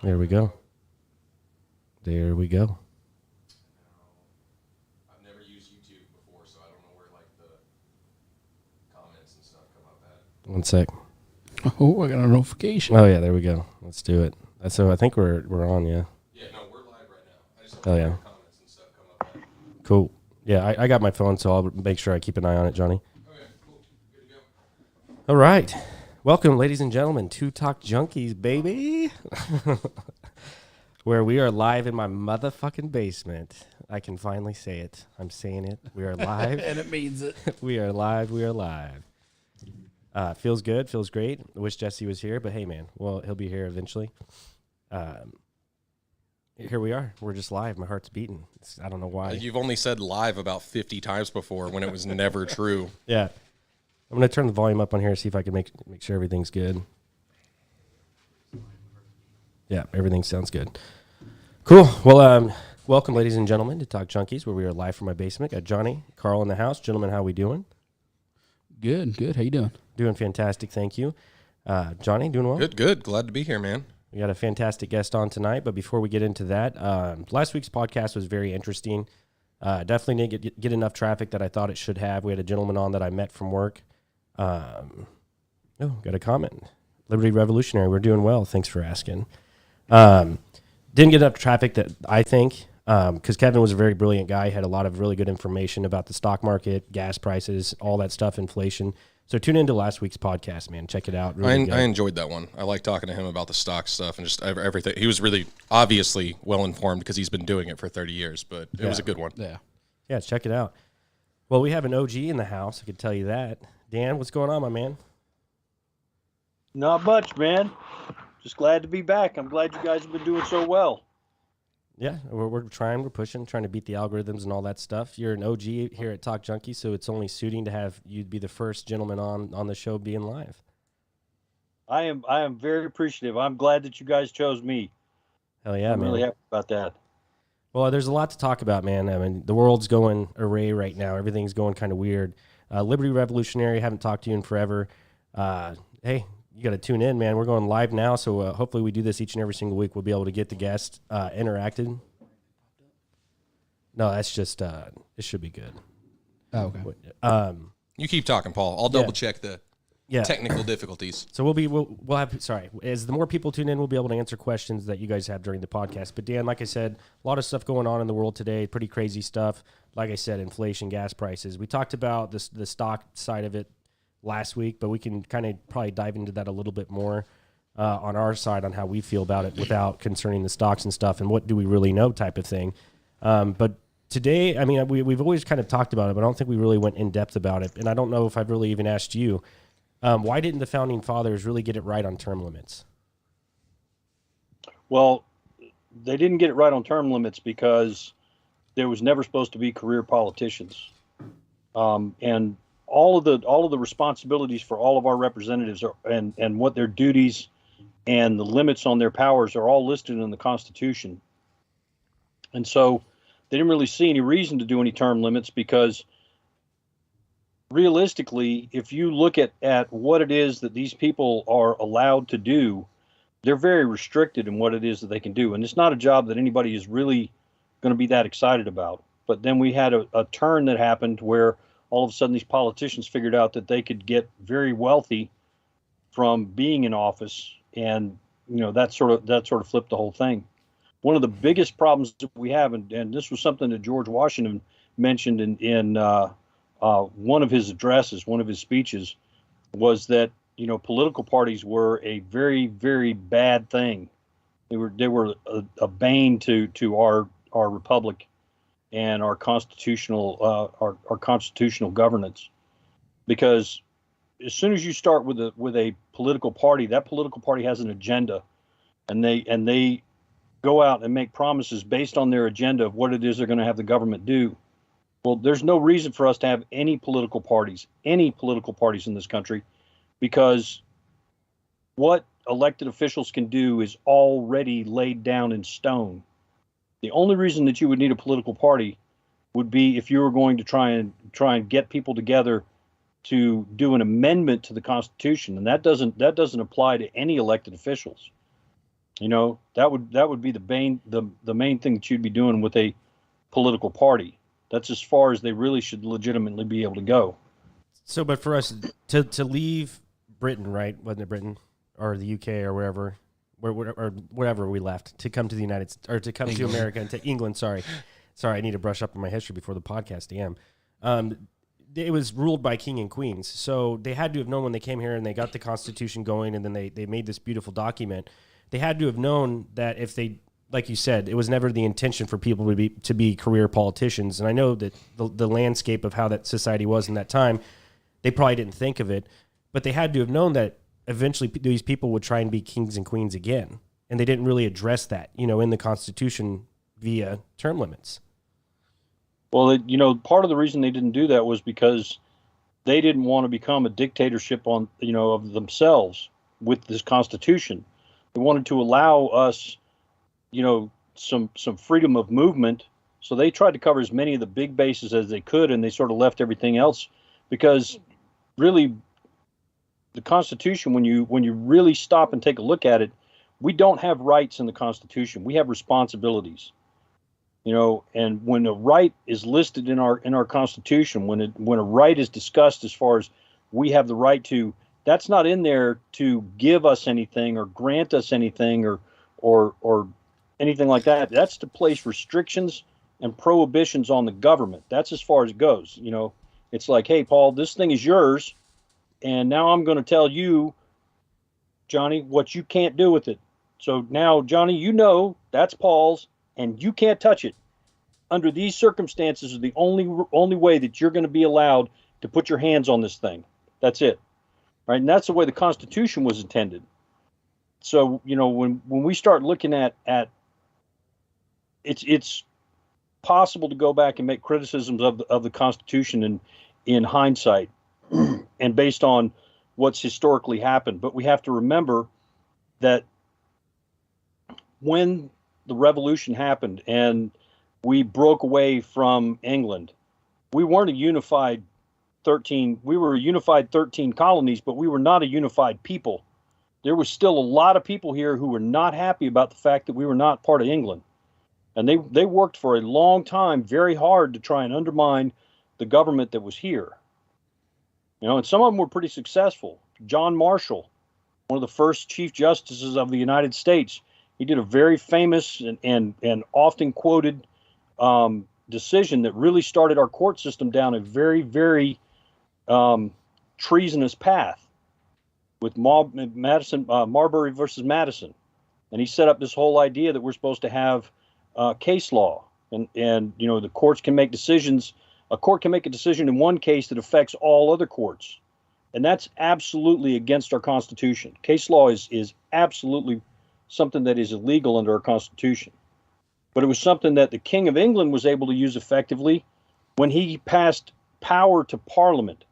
There we go. There we go. I've never used YouTube before, so I don't know where like the comments and stuff come up at. 1 sec. Oh, I got a notification. Oh yeah, there we go. Let's do it. So I think we're on. Yeah. Yeah, no, we're live right now. I just Oh, don't know yeah. where the comments and stuff come up at. Cool. Yeah, I got my phone, so I'll make sure I keep an eye on it, Johnny. Okay, cool. Good to go. All right. Welcome, ladies and gentlemen, to Talk Junkies, baby. Where we are live in my motherfucking basement. I can finally say it. I'm saying it. We are live. And it means it. We are live. We are live. Feels good. Feels great. I wish Jesse was here, but hey, man. Well, he'll be here eventually. Here we are. We're just live. My heart's beating. I don't know why. You've only said live about 50 times before when it was never true. Yeah. I'm going to turn the volume up on here, see if I can make sure everything's good. Yeah, everything sounds good. Cool. Well, welcome, ladies and gentlemen, to Talk Junkies, where we are live from my basement. Got Johnny, Carl in the house. Gentlemen, how we doing? Good. How you doing? Doing fantastic, thank you. Johnny, doing well? Good. Glad to be here, man. We got a fantastic guest on tonight, but before we get into that, last week's podcast was very interesting. Definitely didn't get enough traffic that I thought it should have. We had a gentleman on that I met from work. Got a comment. Liberty Revolutionary, we're doing well. Thanks for asking. Didn't get enough traffic that I think, because Kevin was a very brilliant guy, had a lot of really good information about the stock market, gas prices, all that stuff, inflation. So tune into last week's podcast, man. Check it out. Really I enjoyed that one. I like talking to him about the stock stuff and just everything. He was really obviously well informed because he's been doing it for 30 years, but it was a good one. Yeah. check it out. Well, we have an OG in the house. I can tell you that. Dan, what's going on, my man? Not much, man. Just glad to be back. I'm glad you guys have been doing so well. Yeah, we're trying, we're pushing, trying to beat the algorithms and all that stuff. You're an OG here at Talk Junkie, so it's only suiting to have you be the first gentleman on the show being live. I am very appreciative. I'm glad that you guys chose me. Hell yeah, I'm man. really happy about that. Well, there's a lot to talk about, man. I mean, the world's going array right now. Everything's going kind of weird. Liberty Revolutionary, haven't talked to you in forever. Hey, you got to tune in, man. We're going live now, so hopefully we do this each and every single week. We'll be able to get the guests interacted. No, that's just it should be good. Oh, okay. You keep talking, Paul. I'll double check the technical difficulties. So we'll have as the more people tune in, we'll be able to answer questions that you guys have during the podcast. But Dan, like I said, a lot of stuff going on in the world today, pretty crazy stuff. Like I said, inflation, gas prices. We talked about the stock side of it last week, but we can kind of probably dive into that a little bit more on our side on how we feel about it without concerning the stocks and stuff and what do we really know type of thing. But today, I mean, we've always kind of talked about it, but I don't think we really went in depth about it. And I don't know if I've really even asked you, why didn't the founding fathers really get it right on term limits? Well, they didn't get it right on term limits because there was never supposed to be career politicians. And all of the responsibilities for all of our representatives and what their duties and the limits on their powers are all listed in the Constitution. And so they didn't really see any reason to do any term limits because realistically, if you look at what it is that these people are allowed to do, they're very restricted in what it is that they can do. And it's not a job that anybody is really going to be that excited about. But then we had a turn that happened where all of a sudden these politicians figured out that they could get very wealthy from being in office. And, that sort of flipped the whole thing. One of the biggest problems that we have, and this was something that George Washington mentioned in one of his addresses, one of his speeches, was that political parties were a very, very bad thing. They were a bane to our republic and our constitutional governance, because as soon as you start with a political party, that political party has an agenda, and they go out and make promises based on their agenda of what it is they're going to have the government do. Well, there's no reason for us to have any political parties in this country, because what elected officials can do is already laid down in stone. The only reason that you would need a political party would be if you were going to try and get people together to do an amendment to the Constitution, and that doesn't apply to any elected officials. That would be the main thing that you'd be doing with a political party. That's as far as they really should legitimately be able to go. So, but for us to leave Britain, right? Wasn't it Britain or the UK or wherever, or wherever we left to come to the United States or to come to America and to England? Sorry, I need to brush up on my history before the podcast. It was ruled by king and queens, so they had to have known when they came here and they got the Constitution going, and then they made this beautiful document. They had to have known that if they, like you said, it was never the intention for people to be career politicians. And I know that the landscape of how that society was in that time, they probably didn't think of it, but they had to have known that eventually these people would try and be kings and queens again. And they didn't really address that, in the Constitution via term limits. Well, part of the reason they didn't do that was because they didn't want to become a dictatorship of themselves with this Constitution. They wanted to allow us, some freedom of movement. So they tried to cover as many of the big bases as they could, and they sort of left everything else because really the Constitution, when you really stop and take a look at it, we don't have rights in the Constitution. We have responsibilities. And when a right is listed in our Constitution, when a right is discussed as far as we have the right to, that's not in there to give us anything or grant us anything or anything like that. That's to place restrictions and prohibitions on the government. That's as far as it goes. It's like, hey, Paul, this thing is yours, and now I'm going to tell you, Johnny, what you can't do with it. So now, Johnny, that's Paul's, and you can't touch it. Under these circumstances is the only way that you're going to be allowed to put your hands on this thing. That's it. Right? And that's the way the Constitution was intended. So, when we start looking at it's possible to go back and make criticisms of the Constitution in hindsight and based on what's historically happened. But we have to remember that when the revolution happened and we broke away from England, we weren't a unified 13. We were a unified 13 colonies, but we were not a unified people. There was still a lot of people here who were not happy about the fact that we were not part of England. And they worked for a long time, very hard to try and undermine the government that was here. And some of them were pretty successful. John Marshall, one of the first Chief Justices of the United States, he did a very famous and often quoted decision that really started our court system down a very, very treasonous path with Marbury versus Madison. And he set up this whole idea that we're supposed to have case law. And the courts can make decisions. A court can make a decision in one case that affects all other courts. And that's absolutely against our Constitution. Case law is absolutely something that is illegal under our Constitution. But it was something that the King of England was able to use effectively when he passed power to Parliament.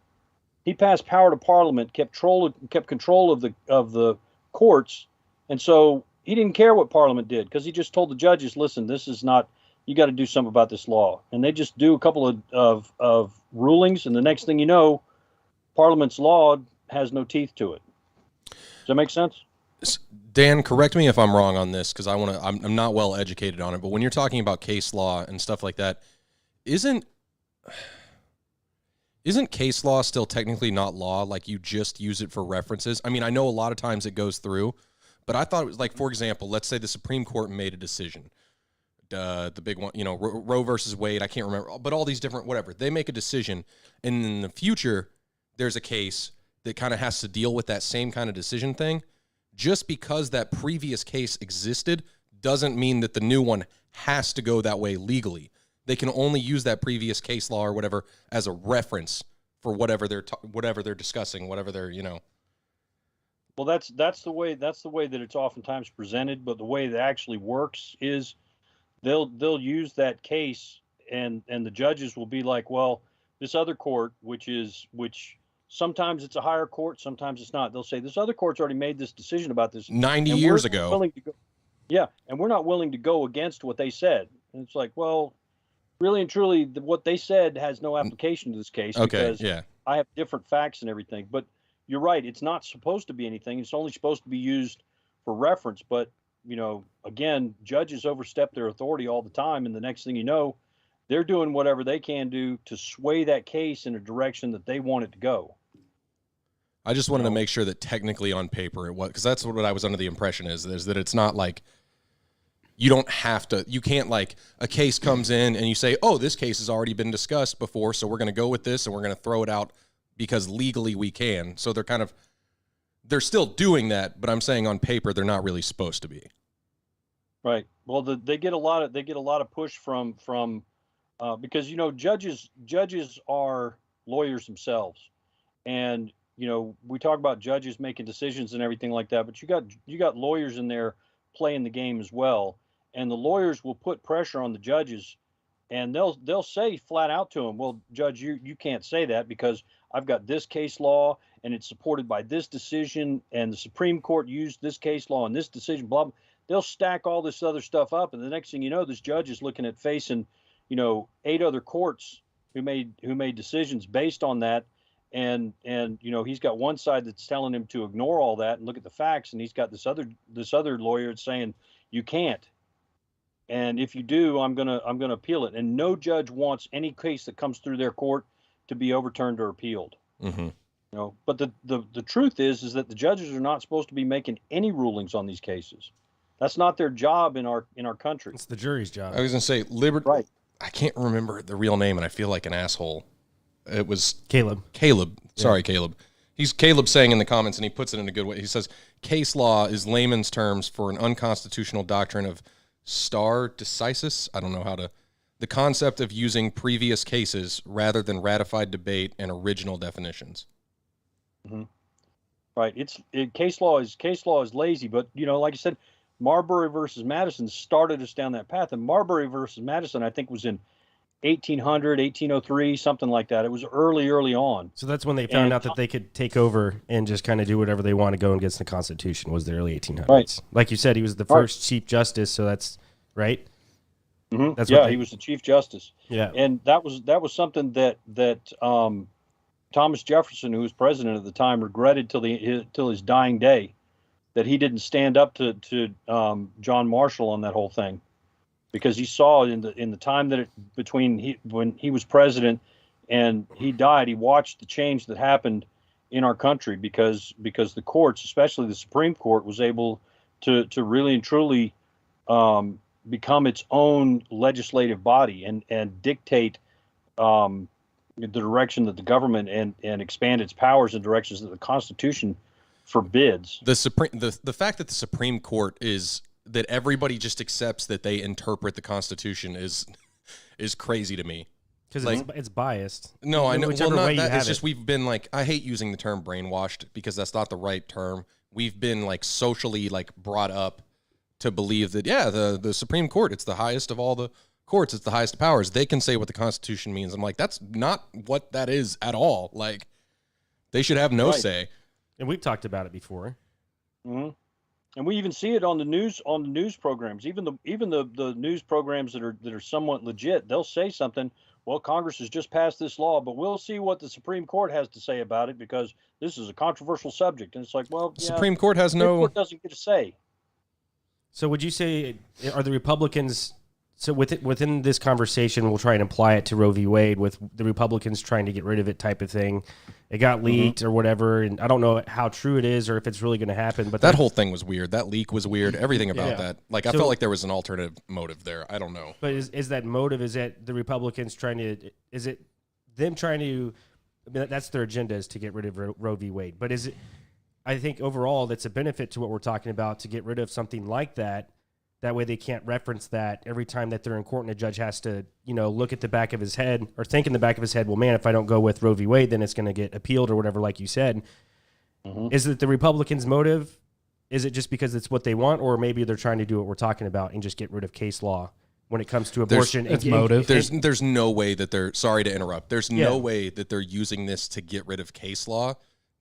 He passed power to Parliament, kept control of the courts, and so he didn't care what Parliament did because he just told the judges, "Listen, this is not. You got to do something about this law." And they just do a couple of rulings, and the next thing you know, Parliament's law has no teeth to it. Does that make sense? Dan, correct me if I'm wrong on this because I'm not well educated on it. But when you're talking about case law and stuff like that, isn't case law still technically not law? Like you just use it for references. I mean, I know a lot of times it goes through, but I thought it was like, for example, let's say the Supreme Court made a decision, the big one, Roe versus Wade. I can't remember, but all these different whatever. They make a decision, and in the future, there's a case that kind of has to deal with that same kind of decision thing. Just because that previous case existed doesn't mean that the new one has to go that way legally. They can only use that previous case law or whatever as a reference for whatever they're discussing, whatever they're. Well, that's the way that it's oftentimes presented. But the way it actually works is they'll use that case, and the judges will be like, well, this other court, which sometimes it's a higher court, sometimes it's not. They'll say this other court's already made this decision about this 90 years ago. And we're not willing to go against what they said. And it's like, well, really and truly, what they said has no application to this case because I have different facts and everything. But you're right; it's not supposed to be anything. It's only supposed to be used for reference. But again, judges overstep their authority all the time, and the next thing you know, they're doing whatever they can do to sway that case in a direction that they want it to go. I just wanted to make sure that technically on paper it was, because that's what I was under the impression is that it's not like you don't have to, you can't like a case comes in and you say, oh, this case has already been discussed before, so we're going to go with this and we're going to throw it out because legally we can. So they're still doing that, but I'm saying on paper they're not really supposed to be. Right. Well, they get a lot of push from because judges are lawyers themselves, and we talk about judges making decisions and everything like that, but you got lawyers in there playing the game as well, and the lawyers will put pressure on the judges, and they'll say flat out to them, well, judge, you can't say that because I've got this case law and it's supported by this decision, and the Supreme Court used this case law and this decision, blah, blah. They'll stack all this other stuff up, and the next thing you know, this judge is looking at facing 8 other courts who made decisions based on that. And he's got one side that's telling him to ignore all that and look at the facts, and he's got this other lawyer that's saying you can't, and if you do, I'm gonna appeal it. And no judge wants any case that comes through their court to be overturned or appealed. Mm-hmm. But the truth is that the judges are not supposed to be making any rulings on these cases. That's not their job in our country. It's the jury's job. I was gonna say liberty. Right. I can't remember the real name, and I feel like an asshole. It was Caleb. Sorry, Caleb. He's Caleb saying in the comments, and he puts it in a good way. He says, case law is layman's terms for an unconstitutional doctrine of stare decisis. I don't know how to. The concept of using previous cases rather than ratified debate and original definitions. Mm-hmm. Right. Case law is lazy, but like I said, Marbury versus Madison started us down that path, and Marbury versus Madison, I think, was in 1800, 1803, something like that. It was early on. So that's when they found out that they could take over and just kind of do whatever they want to go against the Constitution, was the early 1800s. Right. Like you said, he was the first Chief Justice, so that's right. Mm-hmm. That's he was the Chief Justice. Yeah. And that was something that Thomas Jefferson, who was president at the time, regretted till his dying day, that he didn't stand up to John Marshall on that whole thing. Because he saw in the time that when he was president and he died, he watched the change that happened in our country because the courts, especially the Supreme Court, was able to really and truly become its own legislative body and dictate the direction that the government and expand its powers in directions that the Constitution forbids. The fact that the Supreme Court is that everybody just accepts that they interpret the Constitution is crazy to me. Because it's biased. No, I know. Whichever way you have it's just we've been like, I hate using the term brainwashed because that's not the right term. We've been like socially like brought up to believe that, the Supreme Court, it's the highest of all the courts. It's the highest powers. They can say what the Constitution means. I'm like, that's not what that is at all. Like, they should have no say. And we've talked about it before. Mm-hmm. And we even see it on the news programs. Even the news programs that are somewhat legit, they'll say something. Well, Congress has just passed this law, but we'll see what the Supreme Court has to say about it because this is a controversial subject. And it's like, well, Supreme Court has Supreme Court doesn't get a say. So would you say, are the Republicans, so within this conversation, we'll try and apply it to Roe v. Wade with the Republicans trying to get rid of it type of thing. It got leaked or whatever, and I don't know how true it is or if it's really going to happen. But that whole thing was weird. That leak was weird. Everything about that. Like, I So- felt like there was an alternative motive there. I don't know. But is that motive, is that the Republicans trying to, is it them trying to, I mean, that's their agenda is to get rid of Roe v. Wade. But is it, I think overall that's a benefit to what we're talking about to get rid of something like that. That way they can't reference that every time that they're in court and a judge has to, look at the back of his head or think in the back of his head, well, man, if I don't go with Roe v. Wade, then it's going to get appealed or whatever, like you said. Mm-hmm. Is it the Republicans' motive? Is it just because it's what they want, or maybe they're trying to do what we're talking about and just get rid of case law when it comes to abortion? It's motive. There's no way that they're, sorry to interrupt, there's no way that they're using this to get rid of case law.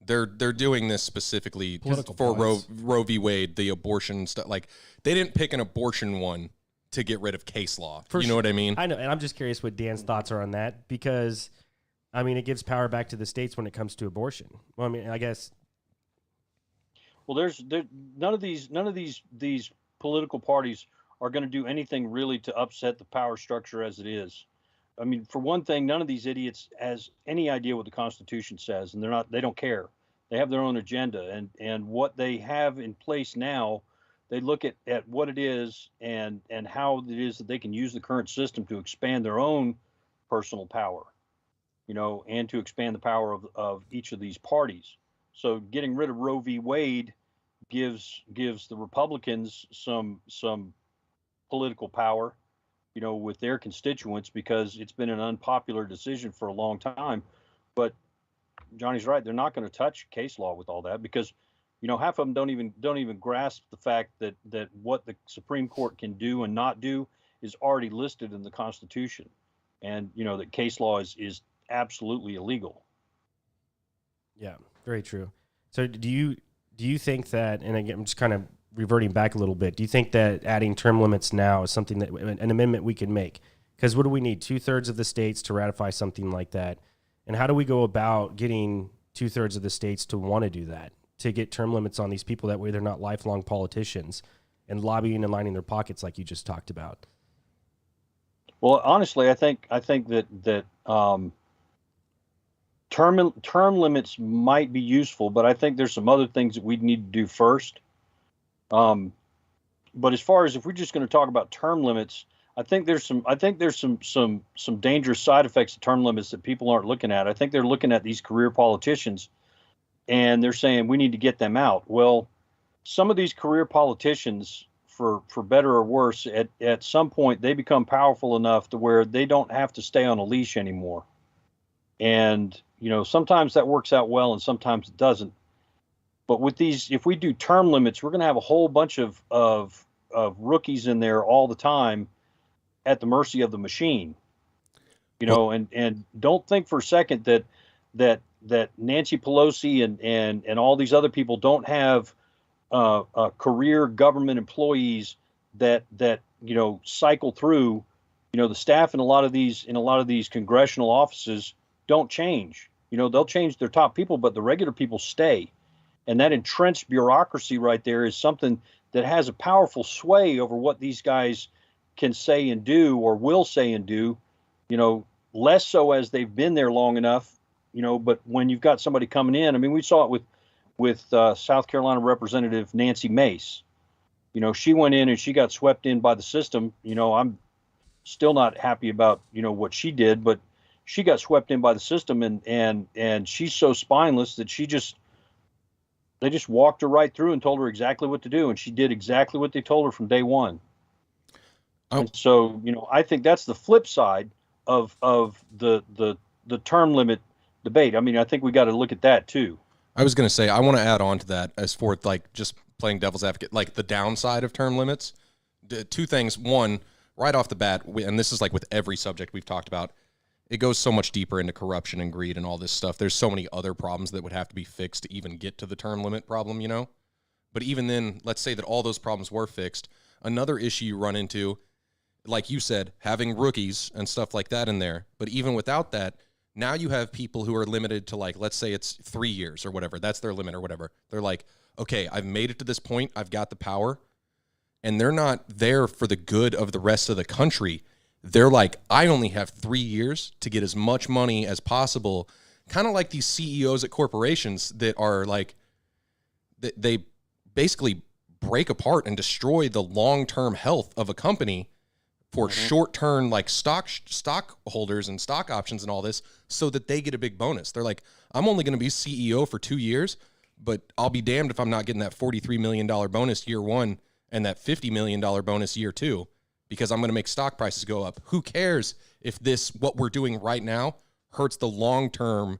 They're doing this specifically for Roe v. Wade, the abortion stuff. Like, they didn't pick an abortion one to get rid of case law. You know what I mean? I know, and I'm just curious what Dan's thoughts are on that because, I mean, it gives power back to the states when it comes to abortion. Well, I mean, I guess. Well, there's none of these political parties are going to do anything really to upset the power structure as it is. I mean, for one thing, none of these idiots has any idea what the Constitution says, and they don't care. They have their own agenda, and what they have in place now, they look at what it is and how it is that they can use the current system to expand their own personal power, and to expand the power of each of these parties. So getting rid of Roe v. Wade gives the Republicans some political power, with their constituents, because it's been an unpopular decision for a long time. But Johnny's right; they're not going to touch case law with all that, because half of them don't even grasp the fact that what the Supreme Court can do and not do is already listed in the Constitution, and that case law is absolutely illegal. Yeah, very true. So do you think that, and again, I'm just kind of reverting back a little bit, do you think that adding term limits now is something that an amendment we can make? Because what do we need? 2/3 of the states to ratify something like that. And how do we go about getting 2/3 of the states to want to do that, to get term limits on these people? That way they're not lifelong politicians and lobbying and lining their pockets like you just talked about. Well, honestly, I think that term limits might be useful, but I think there's some other things that we need to do first. But as far as if we're just going to talk about term limits, I think there's some dangerous side effects of term limits that people aren't looking at. I think they're looking at these career politicians and they're saying we need to get them out. Well, some of these career politicians, for better or worse, at some point they become powerful enough to where they don't have to stay on a leash anymore. And sometimes that works out well and sometimes it doesn't. But with these, if we do term limits, we're going to have a whole bunch of rookies in there all the time at the mercy of the machine. And don't think for a second that Nancy Pelosi and all these other people don't have career government employees that cycle through. The staff in a lot of these congressional offices don't change. They'll change their top people, but the regular people stay. And that entrenched bureaucracy right there is something that has a powerful sway over what these guys can say and do, or will say and do, less so as they've been there long enough, but when you've got somebody coming in, I mean, we saw it with South Carolina Representative Nancy Mace. She went in and she got swept in by the system. I'm still not happy about, what she did, but she got swept in by the system, and she's so spineless that they just walked her right through and told her exactly what to do, and she did exactly what they told her from day one. Oh. And so, I think that's the flip side of the term limit debate. I mean, I think we got to look at that too. I was going to say, I want to add on to that as for just playing devil's advocate, the downside of term limits. Two things. One, right off the bat, and this is with every subject we've talked about, it goes so much deeper into corruption and greed and all this stuff. There's so many other problems that would have to be fixed to even get to the term limit problem, But even then, let's say that all those problems were fixed. Another issue you run into, like you said, having rookies and stuff like that in there. But even without that, now you have people who are limited to let's say it's 3 years or whatever. That's their limit or whatever. They're like, okay, I've made it to this point. I've got the power. And they're not there for the good of the rest of the country. They're like, I only have 3 years to get as much money as possible. Kind of like these CEOs at corporations that are they basically break apart and destroy the long-term health of a company for short-term stockholders and stock options and all this, so that they get a big bonus. They're like, I'm only going to be CEO for 2 years, but I'll be damned if I'm not getting that $43 million bonus year one and that $50 million bonus year two, because I'm going to make stock prices go up. Who cares if what we're doing right now hurts the long-term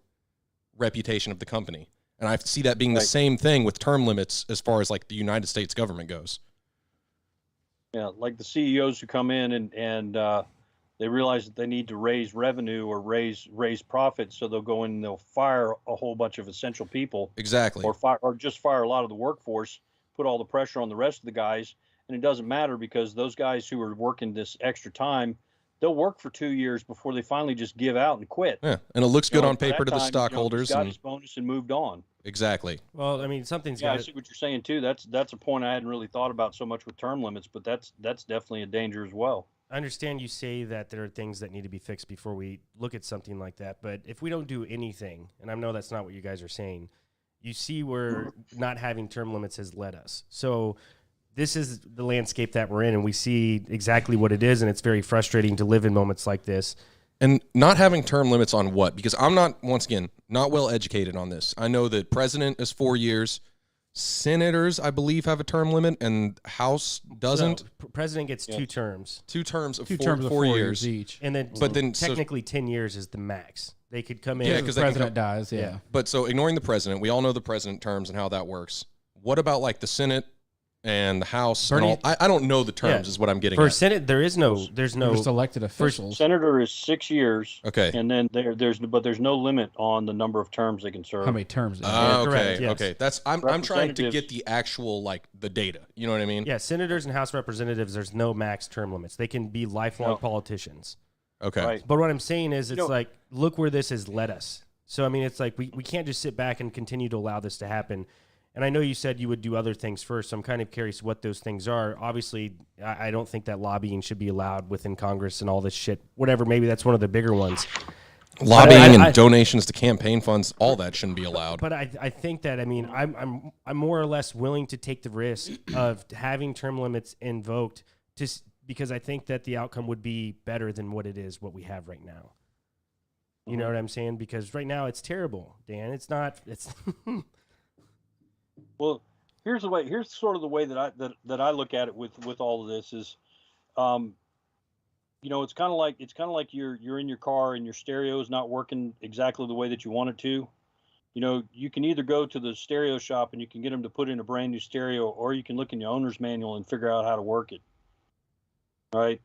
reputation of the company? And I see that being the same thing with term limits as far as the United States government goes. Yeah, like the CEOs who come in and they realize that they need to raise revenue or raise profits, so they'll go in and they'll fire a whole bunch of essential people. Exactly. Or just fire a lot of the workforce, put all the pressure on the rest of the guys, and it doesn't matter because those guys who are working this extra time, they'll work for 2 years before they finally just give out and quit. Yeah, and it looks good on By paper that to the time, stockholders. he's got And his bonus and moved on. exactly. Well, I mean, something's Yeah, I got see what you're saying too. That's a point I hadn't really thought about so much with term limits, but that's definitely a danger as well. I understand you say that there are things that need to be fixed before we look at something like that, but if we don't do anything, and I know that's not what you guys are saying, you see where not having term limits has led us. So this is the landscape that we're in, and we see exactly what it is, and it's very frustrating to live in moments like this. And not having term limits on what? Because I'm not, once again, not well educated on this. I know that president is 4 years. Senators, I believe, have a term limit, and House doesn't. No, president gets 2 terms. 2 terms of Two four, terms of 4 4 years. years each. And then, But then technically 10 years is the max. They could come in. Yeah, If 'cause the they can president dies, yeah. But so ignoring the president, we all know the president terms and how that works. What about like the Senate and the House? And all? I don't know the terms, is what I'm getting For at. Senate, there's no. They're just elected officials. Senator is 6 years. Okay. And then there's no limit on the number of terms they can serve. How many terms? They have. Okay, correct, yes. okay. That's I'm trying to Representatives- get the actual like the data. You know what I mean? Yeah, senators and House representatives, there's no max term limits. They can be lifelong No. politicians. Okay. Right. But what I'm saying is, it's know- like, look where this has led us. So, I mean, it's like we can't just sit back and continue to allow this to happen. And I know you said you would do other things first, so I'm kind of curious what those things are. Obviously, I don't think that lobbying should be allowed within Congress and all this shit. Whatever, maybe that's one of the bigger ones. Lobbying I- and donations to campaign funds, all that shouldn't be allowed. But I think that, I mean, I'm more or less willing to take the risk of having term limits invoked because I think that the outcome would be better than what we have right now. You know what I'm saying? Because right now it's terrible, Dan. It's not. It's Well, here's sort of the way that I look at it with all of this is, it's kind of like you're in your car and your stereo is not working exactly the way that you want it to. You can either go to the stereo shop and you can get them to put in a brand new stereo, or you can look in the owner's manual and figure out how to work it. Right.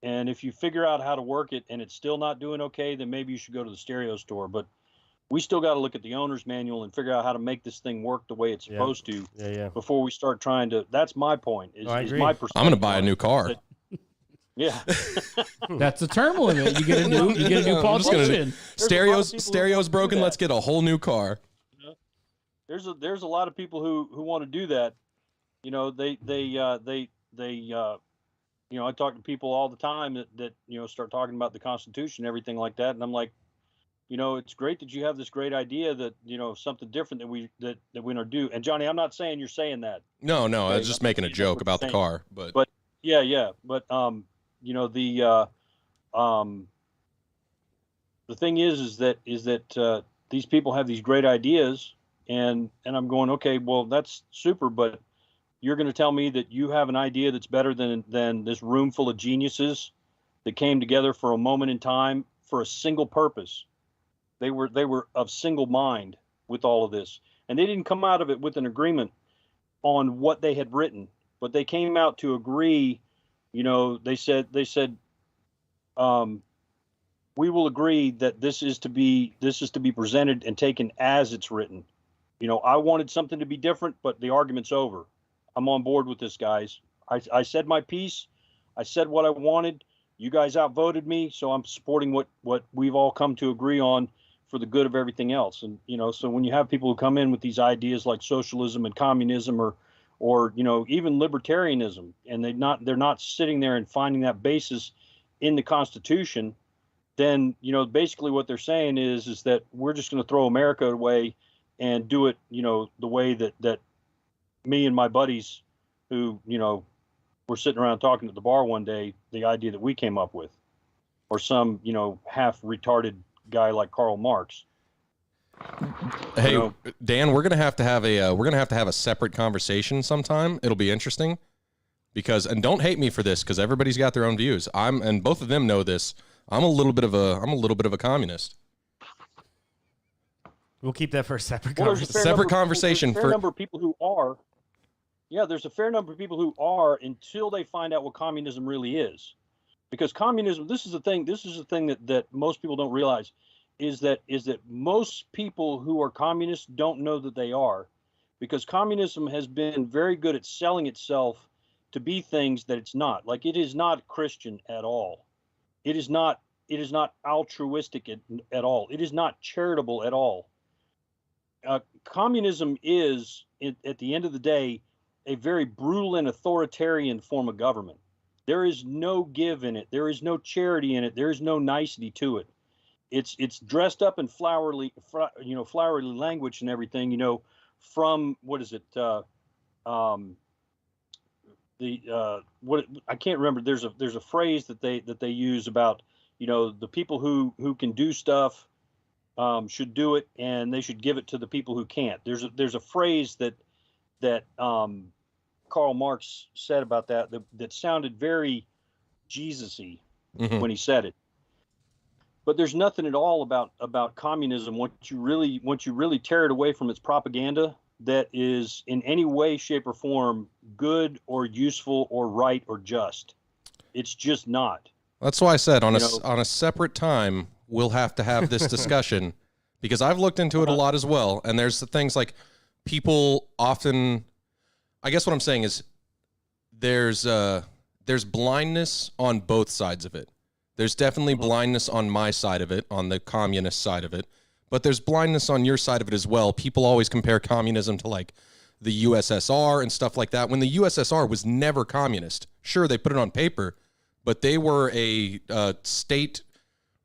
And if you figure out how to work it and it's still not doing okay, then maybe you should go to the stereo store. But we still got to look at the owner's manual and figure out how to make this thing work the way it's supposed to before we start trying to. That's my point. Is my perspective. I'm going to buy a new car. Yeah. That's the term limit. You get a new I'm just gonna- politician. Stereo's broken. Let's get a whole new car. There's a lot of people who want to do that. I talk to people all the time that start talking about the Constitution and everything like that, and I'm like, it's great that you have this great idea that something different that we don't do. And Johnny, I'm not saying you're saying that. No, I was just making a joke about the car, but yeah, but the thing is that these people have these great ideas, and I'm going, okay, well, that's super, but you're going to tell me that you have an idea that's better than this room full of geniuses that came together for a moment in time for a single purpose. They were of single mind with all of this, and they didn't come out of it with an agreement on what they had written, but they came out to agree. They said, we will agree that this is to be presented and taken as it's written. I wanted something to be different, but the argument's over. I'm on board with this, guys. I said my piece. I said what I wanted. You guys outvoted me, so I'm supporting what we've all come to agree on for the good of everything else. And so when you have people who come in with these ideas like socialism and communism or even libertarianism, and they're not sitting there and finding that basis in the Constitution, then basically what they're saying is that we're just going to throw America away and do it the way that me and my buddies who were sitting around talking at the bar one day, the idea that we came up with, or some half retarded guy like Karl Marx. Hey, Dan, we're gonna have to have a separate conversation sometime. It'll be interesting and don't hate me for this because everybody's got their own views. And both of them know this. I'm a little bit of a communist. We'll keep that for a separate There's conversation. A fair number of people who are. Yeah, there's a fair number of people who are until they find out what communism really is. Because communism, this is the thing that most people don't realize, is that most people who are communists don't know that they are. Because communism has been very good at selling itself to be things that it's not. Like, it is not Christian at all. It is not altruistic at all. It is not charitable at all. Communism is, at the end of the day, a very brutal and authoritarian form of government. There is no give in it. There is no charity in it. There is no nicety to it. It's dressed up in flowery language and everything. From what is it? What I can't remember. There's a phrase that they use about the people who can do stuff should do it, and they should give it to the people who can't. There's a phrase that Karl Marx said about that sounded very Jesus-y when he said it. But there's nothing at all about communism once you really tear it away from its propaganda that is in any way, shape, or form good or useful or right or just. It's just not. That's why I said on a separate time we'll have to have this discussion because I've looked into it a lot as well, and there's the things like people often. I guess what I'm saying is there's blindness on both sides of it. There's definitely blindness on my side of it, on the communist side of it, but there's blindness on your side of it as well. People always compare communism to like the USSR and stuff like that, when the USSR was never communist. Sure, they put it on paper, but they were a state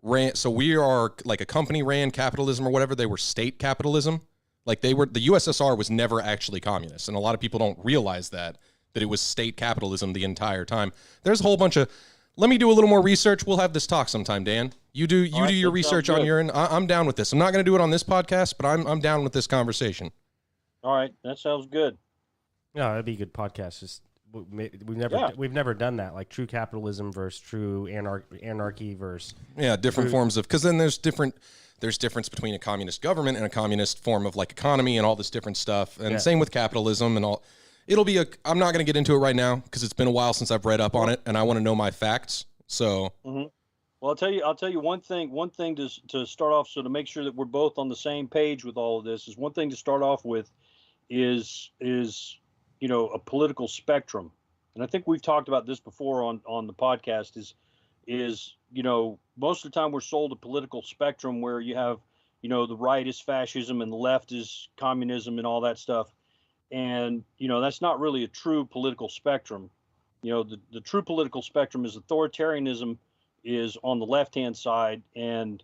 ran. So we are like a company ran capitalism or whatever. They were state capitalism. Like the USSR was never actually communist, and a lot of people don't realize that it was state capitalism the entire time. There's a whole bunch of. Let me do a little more research. We'll have this talk sometime, Dan. You do your research on your end. I'm down with this. I'm not going to do it on this podcast, but I'm down with this conversation. All right, that sounds good. No, that'd be a good podcast. Just we've never done that, like true capitalism versus true anarchy versus different forms of, because then there's difference between a communist government and a communist form of like economy and all this different stuff, and same with capitalism and all. I'm not going to get into it right now because it's been a while since I've read up on it, and I want to know my facts. So, well, I'll tell you one thing to start off. So to make sure that we're both on the same page with all of this is one thing to start off with is a political spectrum, and I think we've talked about this before on the podcast. Is most of the time we're sold a political spectrum where you have the right is fascism and the left is communism and all that stuff. And, that's not really a true political spectrum. The true political spectrum is authoritarianism is on the left-hand side and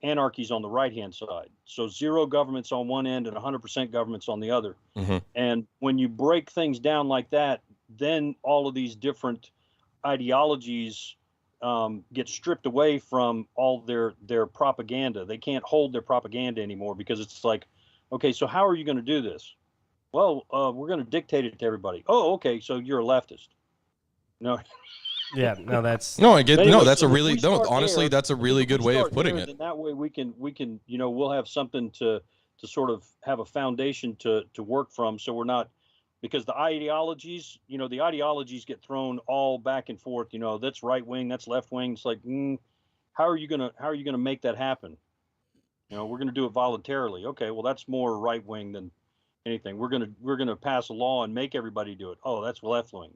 anarchy's on the right-hand side. So zero government's on one end and 100% government's on the other. Mm-hmm. And when you break things down like that, then all of these different ideologies get stripped away from all their propaganda. They can't hold their propaganda anymore because it's like, okay, so how are you going to do this? Well, we're going to dictate it to everybody. Oh, okay. So you're a leftist. No. Yeah. No, that's no. I get anyway, no. That's so a really no. Honestly, that's a really good way of putting it. And that way we can we'll have something to sort of have a foundation to work from. So we're not, because the ideologies get thrown all back and forth. That's right wing, that's left wing. It's like, how are you gonna make that happen? We're gonna do it voluntarily. Okay, well that's more right wing than anything. We're gonna pass a law and make everybody do it. Oh, that's left wing.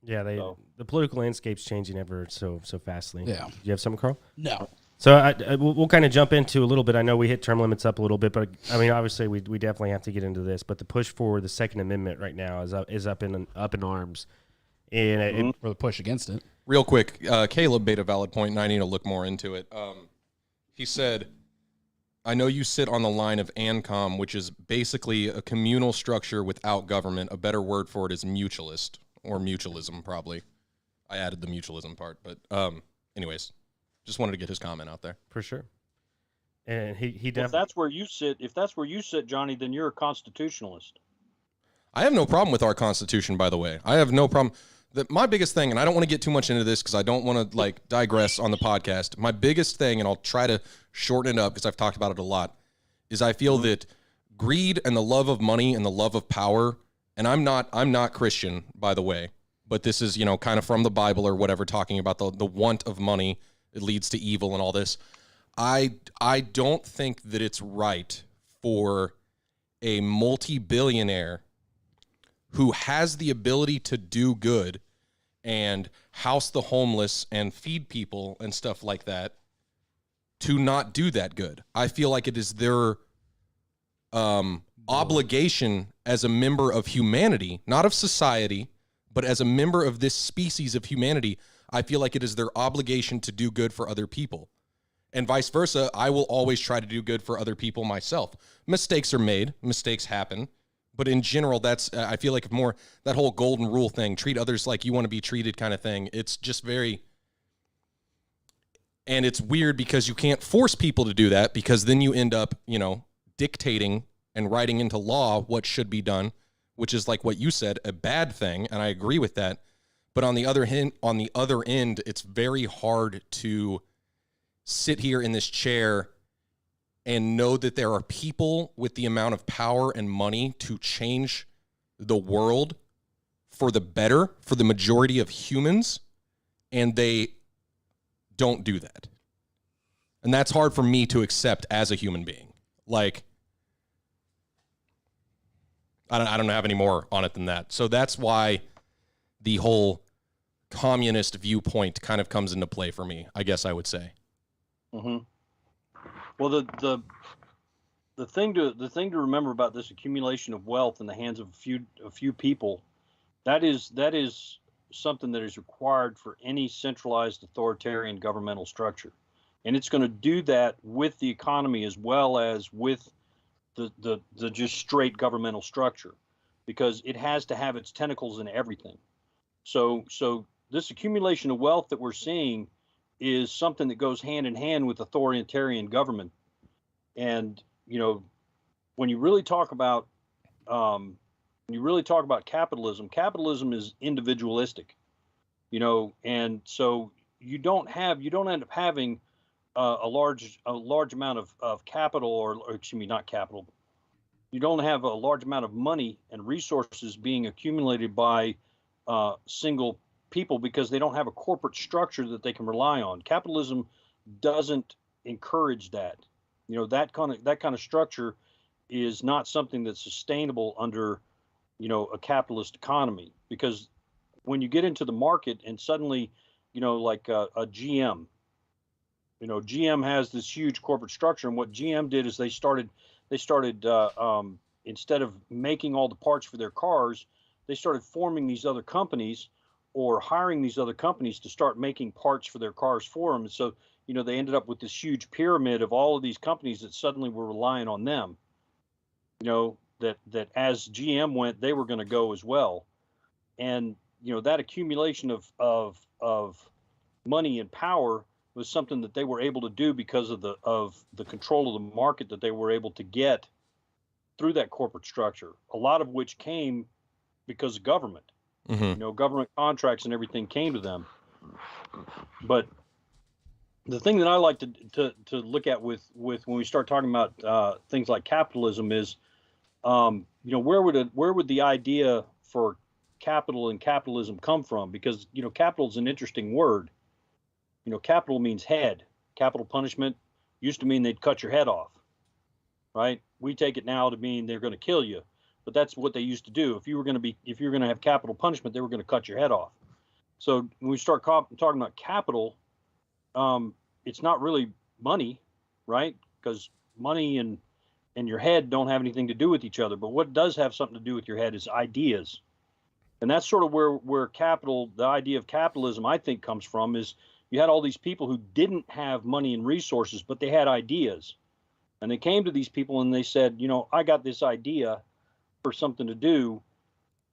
Yeah, the political landscape's changing ever so fastly. Yeah. Do you have something, Carl? No. So we'll kind of jump into a little bit. I know we hit term limits up a little bit, but I mean, obviously we definitely have to get into this. But the push for the Second Amendment right now is up in arms, and or the push against it. Real quick, Caleb made a valid point, and I need to look more into it. He said, I know you sit on the line of ANCOM, which is basically a communal structure without government. A better word for it is mutualist, or mutualism, probably. I added the mutualism part, but anyways, just wanted to get his comment out there. For sure. And he definitely. If that's where you sit, Johnny, then you're a constitutionalist. I have no problem with our Constitution, by the way. I have no problem. My biggest thing, and I don't want to get too much into this because I don't want to digress on the podcast. My biggest thing, and I'll try to shorten it up because I've talked about it a lot, is I feel that greed and the love of money and the love of power, and I'm not Christian, by the way, but this is, kind of from the Bible or whatever, talking about the want of money, it leads to evil and all this. I don't think that it's right for a multi-billionaire who has the ability to do good and house the homeless and feed people and stuff like that, to not do that good. I feel like it is their obligation as a member of humanity, not of society, but as a member of this species of humanity. I feel like it is their obligation to do good for other people. And vice versa, I will always try to do good for other people myself. Mistakes are made, mistakes happen. But in general, I feel like more that whole golden rule thing, treat others like you want to be treated kind of thing. It's just very, and it's weird because you can't force people to do that, because then you end up, dictating and writing into law what should be done, which is like what you said, a bad thing. And I agree with that. But on the other end, it's very hard to sit here in this chair and know that there are people with the amount of power and money to change the world for the better, for the majority of humans, and they don't do that. And that's hard for me to accept as a human being. Like, I don't have any more on it than that. So that's why the whole communist viewpoint kind of comes into play for me, I guess I would say. Mm-hmm. Well, the thing to remember about this accumulation of wealth in the hands of a few people, that is something that is required for any centralized authoritarian governmental structure, and it's going to do that with the economy as well as with the just straight governmental structure, because it has to have its tentacles in everything. So this accumulation of wealth that we're seeing is something that goes hand in hand with authoritarian government. And when you really talk about capitalism is individualistic, and so you don't end up having a large amount of capital, or excuse me, not capital. You don't have a large amount of money and resources being accumulated by single people, because they don't have a corporate structure that they can rely on. Capitalism doesn't encourage that. That kind of structure is not something that's sustainable under, a capitalist economy, because when you get into the market and suddenly, like a GM, GM has this huge corporate structure, and what GM did is they started instead of making all the parts for their cars, they started forming these other companies or hiring these other companies to start making parts for their cars for them. And so, they ended up with this huge pyramid of all of these companies that suddenly were relying on them, that as GM went, they were going to go as well. And, that accumulation of money and power was something that they were able to do because of the control of the market that they were able to get through that corporate structure, a lot of which came because of government. Mm-hmm. Government contracts and everything came to them. But the thing that I like to look at with when we start talking about things like capitalism is, where would the idea for capital and capitalism come from? Because capital is an interesting word. Capital means head. Capital punishment used to mean they'd cut your head off, right? We take it now to mean they're going to kill you. But that's what they used to do. If you were going to have capital punishment, they were going to cut your head off. So when we start talking about capital, it's not really money, right? Because money and your head don't have anything to do with each other. But what does have something to do with your head is ideas. And that's sort of where capital, the idea of capitalism, I think, comes from, is you had all these people who didn't have money and resources, but they had ideas. And they came to these people and they said, I got this idea for something to do.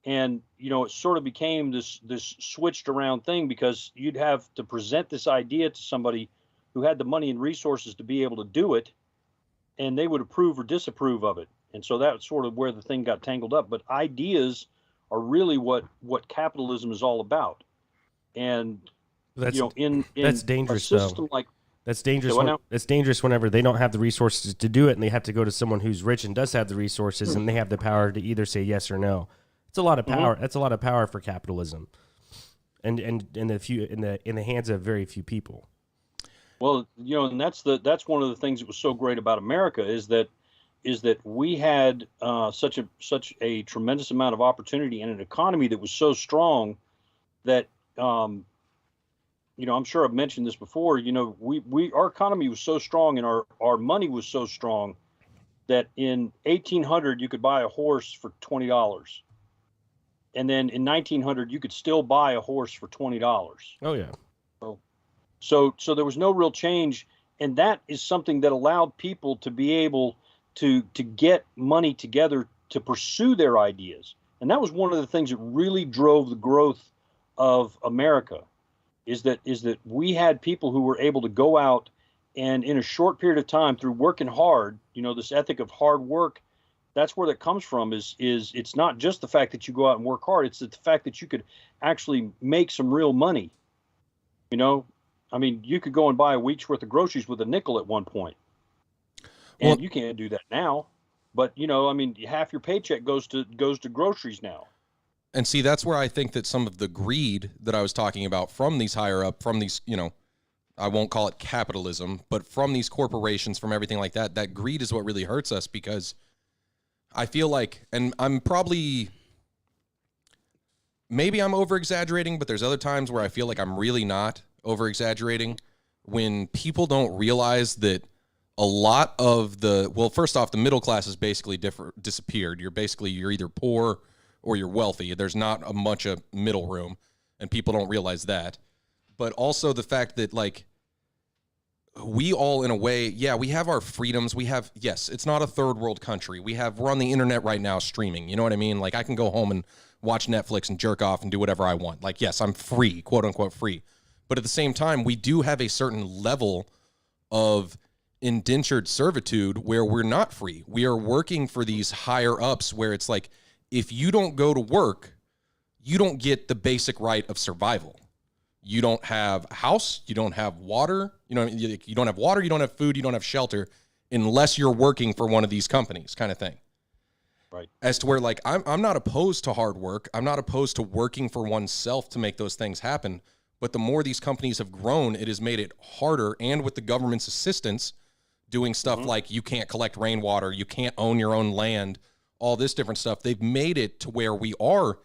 And, it sort of became this switched around thing, because you'd have to present this idea to somebody who had the money and resources to be able to do it, and they would approve or disapprove of it. And so that's sort of where the thing got tangled up. But ideas are really what capitalism is all about. And, that's dangerous, a system though. That's dangerous. That's dangerous whenever they don't have the resources to do it, and they have to go to someone who's rich and does have the resources, and they have the power to either say yes or no. It's a lot of power. Mm-hmm. That's a lot of power for capitalism, and in the hands of very few people. Well, and that's one of the things that was so great about America is that we had such a tremendous amount of opportunity and an economy that was so strong that I'm sure I've mentioned this before. Our economy was so strong and our money was so strong that in 1800 you could buy a horse for $20, and then in 1900 you could still buy a horse for $20. Oh yeah. So there was no real change, and that is something that allowed people to be able to get money together to pursue their ideas. And that was one of the things that really drove the growth of America, is that we had people who were able to go out and in a short period of time, through working hard, this ethic of hard work, that's where that comes from, is it's not just the fact that you go out and work hard, it's the fact that you could actually make some real money. I mean, you could go and buy a week's worth of groceries with a nickel at one point. And you can't do that now. But, I mean, half your paycheck goes to groceries now. And see, that's where I think that some of the greed that I was talking about from these higher up, from these, I won't call it capitalism, but from these corporations, from everything like that, that greed is what really hurts us, because I feel like, and maybe I'm over exaggerating, but there's other times where I feel like I'm really not over exaggerating, when people don't realize that a lot of first off, the middle class has basically disappeared. You're either poor or you're wealthy. There's not a much of middle room, and people don't realize that. But also the fact that, like, we all, in a way, we have our freedoms. Yes, it's not a third world country. We're on the internet right now streaming. You know what I mean? Like, I can go home and watch Netflix and jerk off and do whatever I want. Like, yes, I'm free, quote unquote free. But at the same time, we do have a certain level of indentured servitude where we're not free. We are working for these higher ups, where it's like, if you don't go to work, you don't get the basic right of survival. You don't have a house, you don't have water, you don't have water, you don't have food, you don't have shelter, unless you're working for one of these companies, kind of thing. Right. As to where, like, I'm not opposed to hard work. I'm not opposed to working for oneself to make those things happen. But the more these companies have grown, it has made it harder, and with the government's assistance, doing stuff like you can't collect rainwater, you can't own your own land, all this different stuff, they've made it to where we are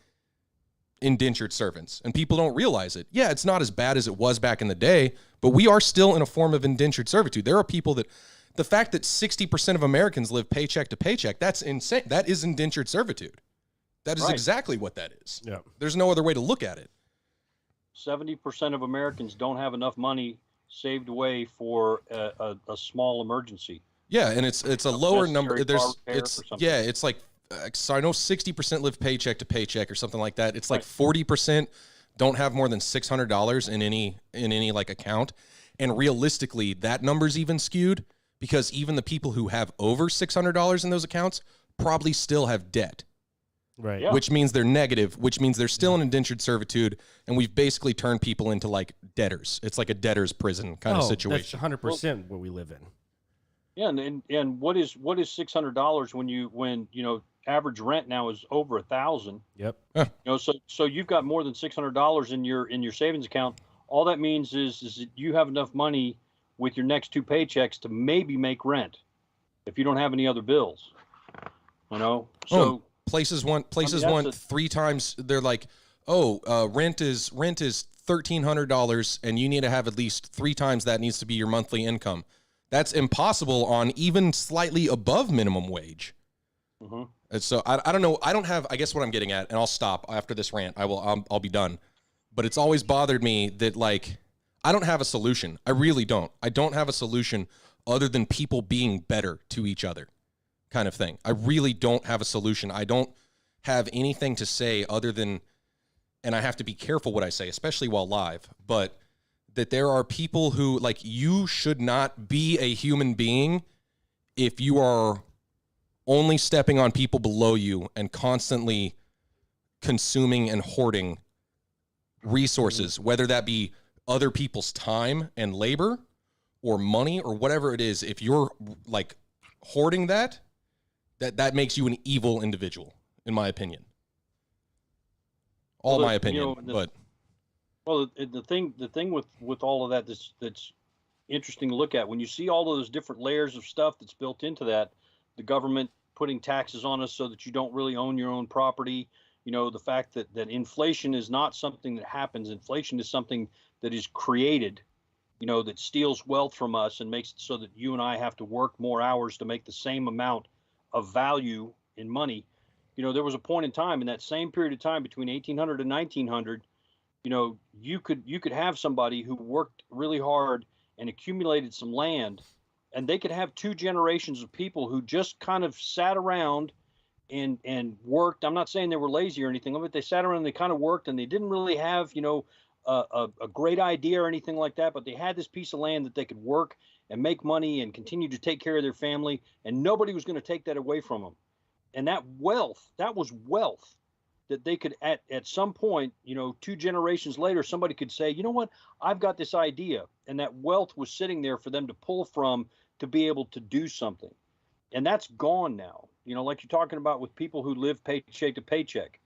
indentured servants, and people don't realize it. Yeah, it's not as bad as it was back in the day, but we are still in a form of indentured servitude. There are people that, the fact that 60% of Americans live paycheck to paycheck, that's insane. That is indentured servitude. That is exactly what that is. Yeah. There's no other way to look at it. 70% of Americans don't have enough money saved away for a small emergency. Yeah, and it's a lower number. It's like, so I know 60% live paycheck to paycheck or something like that. It's like 40% don't have more than $600 in any like account. And realistically, that number's even skewed, because even the people who have over $600 in those accounts probably still have debt. Right. Yeah. Which means they're negative, which means they're still in indentured servitude, and we've basically turned people into like debtors. It's like a debtor's prison kind of situation. That's 100% what we live in. Yeah, and what is $600 when average rent now is over $1,000? Yep. So you've got more than $600 in your savings account. All that means is that you have enough money with your next two paychecks to maybe make rent, if you don't have any other bills. So places want 3 times. They're like, rent is $1,300, and you need to have at least 3 times that needs to be your monthly income. That's impossible on even slightly above minimum wage. And so I don't know. I guess what I'm getting at, and I'll stop after this rant. I'll be done. But it's always bothered me that, like, I don't have a solution. I really don't. I don't have a solution other than people being better to each other, kind of thing. I really don't have a solution. I don't have anything to say other than, and I have to be careful what I say, especially while live, but that there are people who, like, you should not be a human being if you are only stepping on people below you and constantly consuming and hoarding resources, whether that be other people's time and labor or money or whatever it is. If you're like hoarding that makes you an evil individual, in my opinion. My opinion, but. Well, the thing with all of that that's interesting to look at, when you see all of those different layers of stuff that's built into that, the government putting taxes on us so that you don't really own your own property, the fact that inflation is not something that happens. Inflation is something that is created, that steals wealth from us and makes it so that you and I have to work more hours to make the same amount of value in money. There was a point in time in that same period of time between 1800 and 1900, you could have somebody who worked really hard and accumulated some land, and they could have two generations of people who just kind of sat around and worked. I'm not saying they were lazy or anything, but they sat around and they kind of worked, and they didn't really have, a great idea or anything like that, but they had this piece of land that they could work and make money and continue to take care of their family, and nobody was going to take that away from them. And that was wealth that they could, at some point, two generations later, somebody could say, you know what, I've got this idea. And that wealth was sitting there for them to pull from to be able to do something. And that's gone now, like you're talking about with people who live paycheck to paycheck,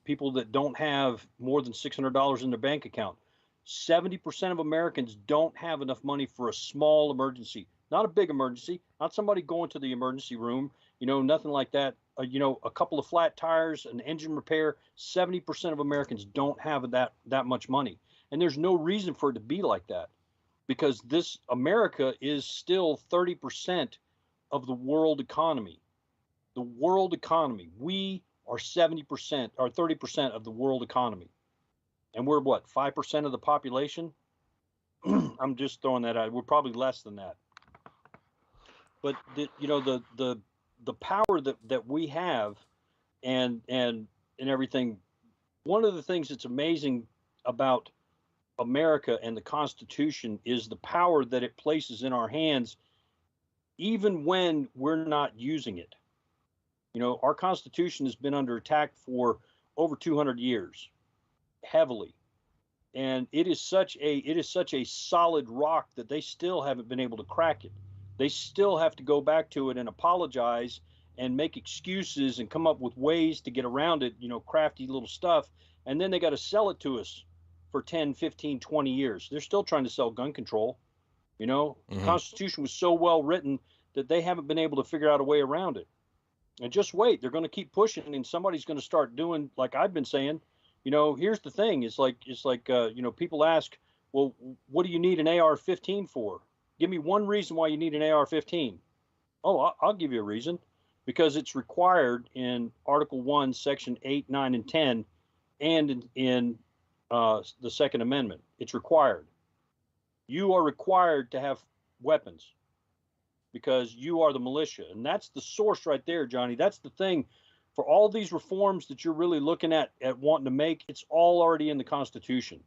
people that don't have more than $600 in their bank account. 70% of Americans don't have enough money for a small emergency, not a big emergency, not somebody going to the emergency room, nothing like that. A couple of flat tires, an engine repair. 70% of Americans don't have that much money. And there's no reason for it to be like that, because this America is still 30% of the world economy. The world economy. We are 70% or 30% of the world economy. And we're what, 5% of the population? I'm just throwing that out. We're probably less than that. But the power that we have and everything. One of the things that's amazing about America and the Constitution is the power that it places in our hands, even when we're not using it. Our Constitution has been under attack for over 200 years, heavily, and it is such a solid rock that they still haven't been able to crack it. They still have to go back to it and apologize and make excuses and come up with ways to get around it, crafty little stuff, and then they got to sell it to us for 10, 15, 20 years. They're still trying to sell gun control. The Constitution was so well written that they haven't been able to figure out a way around it. And just wait, they're going to keep pushing, and somebody's going to start doing, like I've been saying. Here's the thing: it's like people ask, well, what do you need an AR-15 for? Give me one reason why you need an AR-15. Oh, I'll give you a reason, because it's required in Article 1, Section 8, 9, and 10, and in the Second Amendment. It's required. You are required to have weapons, because you are the militia. And that's the source right there, Johnny. That's the thing. For all these reforms that you're really looking at wanting to make, it's all already in the Constitution.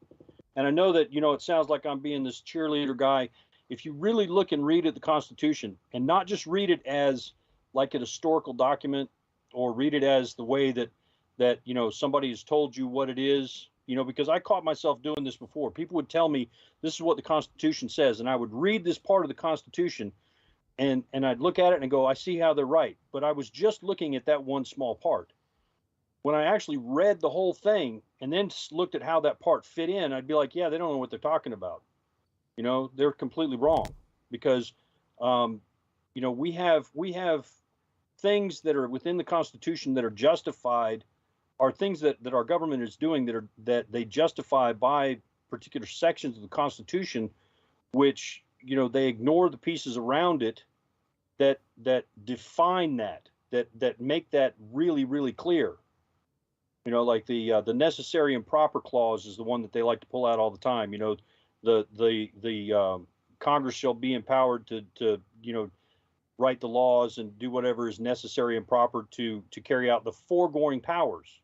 And I know that, it sounds like I'm being this cheerleader guy. If you really look and read at the Constitution, and not just read it as like an historical document, or read it as the way that somebody has told you what it is, because I caught myself doing this before. People would tell me, this is what the Constitution says. And I would read this part of the Constitution, and I'd look at it and go, I see how they're right. But I was just looking at that one small part. When I actually read the whole thing and then looked at how that part fit in, I'd be like, yeah, they don't know what they're talking about. They're completely wrong, because, we have things that are within the Constitution that are justified, are things that our government is doing that they justify by particular sections of the Constitution, which, they ignore the pieces around it that define that make that really, really clear. Like the necessary and proper clause is the one that they like to pull out all the time. The Congress shall be empowered to write the laws and do whatever is necessary and proper to carry out the foregoing powers.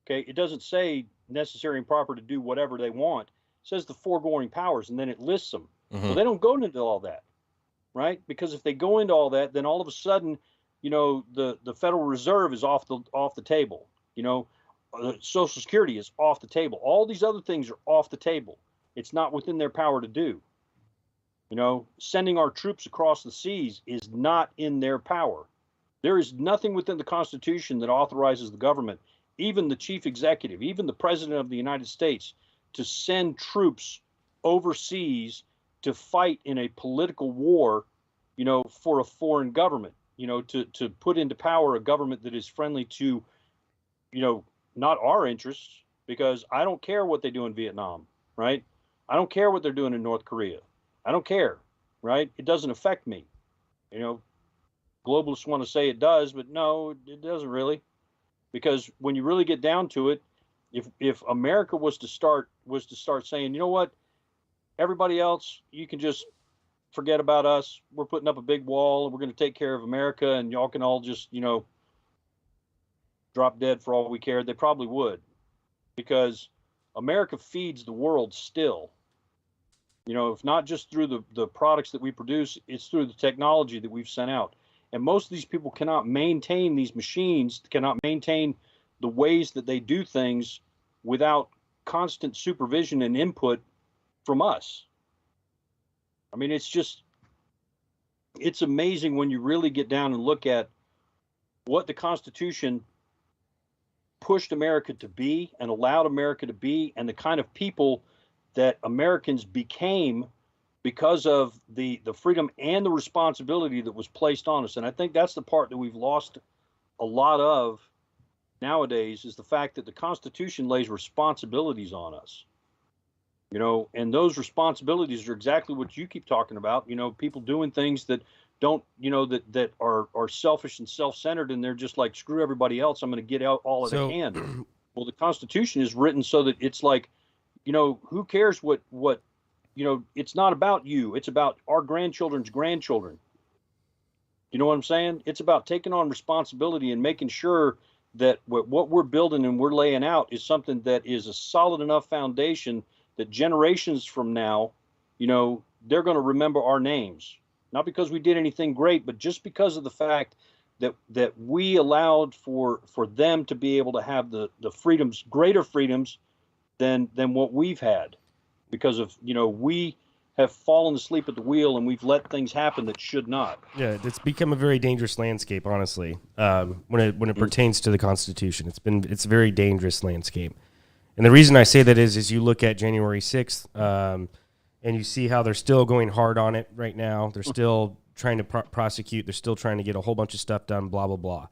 Okay, it doesn't say necessary and proper to do whatever they want. It says the foregoing powers, and then it lists them. Well, they don't go into all that, right? Because if they go into all that, then all of a sudden, the Federal Reserve is off the table. Social Security is off the table. All these other things are off the table. It's not within their power to do. Sending our troops across the seas is not in their power. There is nothing within the Constitution that authorizes the government, even the chief executive, even the president of the United States, to send troops overseas to fight in a political war, for a foreign government, to put into power a government that is friendly to not our interests, because I don't care what they do in Vietnam, right? I don't care what they're doing in North Korea. I don't care, right? It doesn't affect me. Globalists want to say it does, but no, it doesn't really. Because when you really get down to it, if America was to start saying, you know what, everybody else, you can just forget about us. We're putting up a big wall and we're going to take care of America, and y'all can all just, drop dead for all we care. They probably would, because America feeds the world still. If not just through the products that we produce, it's through the technology that we've sent out. And most of these people cannot maintain these machines, cannot maintain the ways that they do things without constant supervision and input from us. I mean, it's amazing when you really get down and look at what the Constitution pushed America to be and allowed America to be, and the kind of people that Americans became because of the freedom and the responsibility that was placed on us. And I think that's the part that we've lost a lot of nowadays, is the fact that the Constitution lays responsibilities on us. And those responsibilities are exactly what you keep talking about. People doing things that don't, that are selfish and self-centered, and they're just like, screw everybody else, I'm going to get out all that I can. Well, the Constitution is written so that it's like, who cares what it's not about you. It's about our grandchildren's grandchildren. You know what I'm saying? It's about taking on responsibility and making sure that what we're building and we're laying out is something that is a solid enough foundation that generations from now, they're going to remember our names. Not because we did anything great, but just because of the fact that we allowed for them to be able to have the freedoms, greater freedoms than what we've had. Because of, we have fallen asleep at the wheel and we've let things happen that should not. Yeah, it's become a very dangerous landscape, honestly. When it pertains to the Constitution, it's a very dangerous landscape. And the reason I say that is you look at January 6th, and you see how they're still going hard on it right now. They're still trying to prosecute. They're still trying to get a whole bunch of stuff done. Blah blah blah.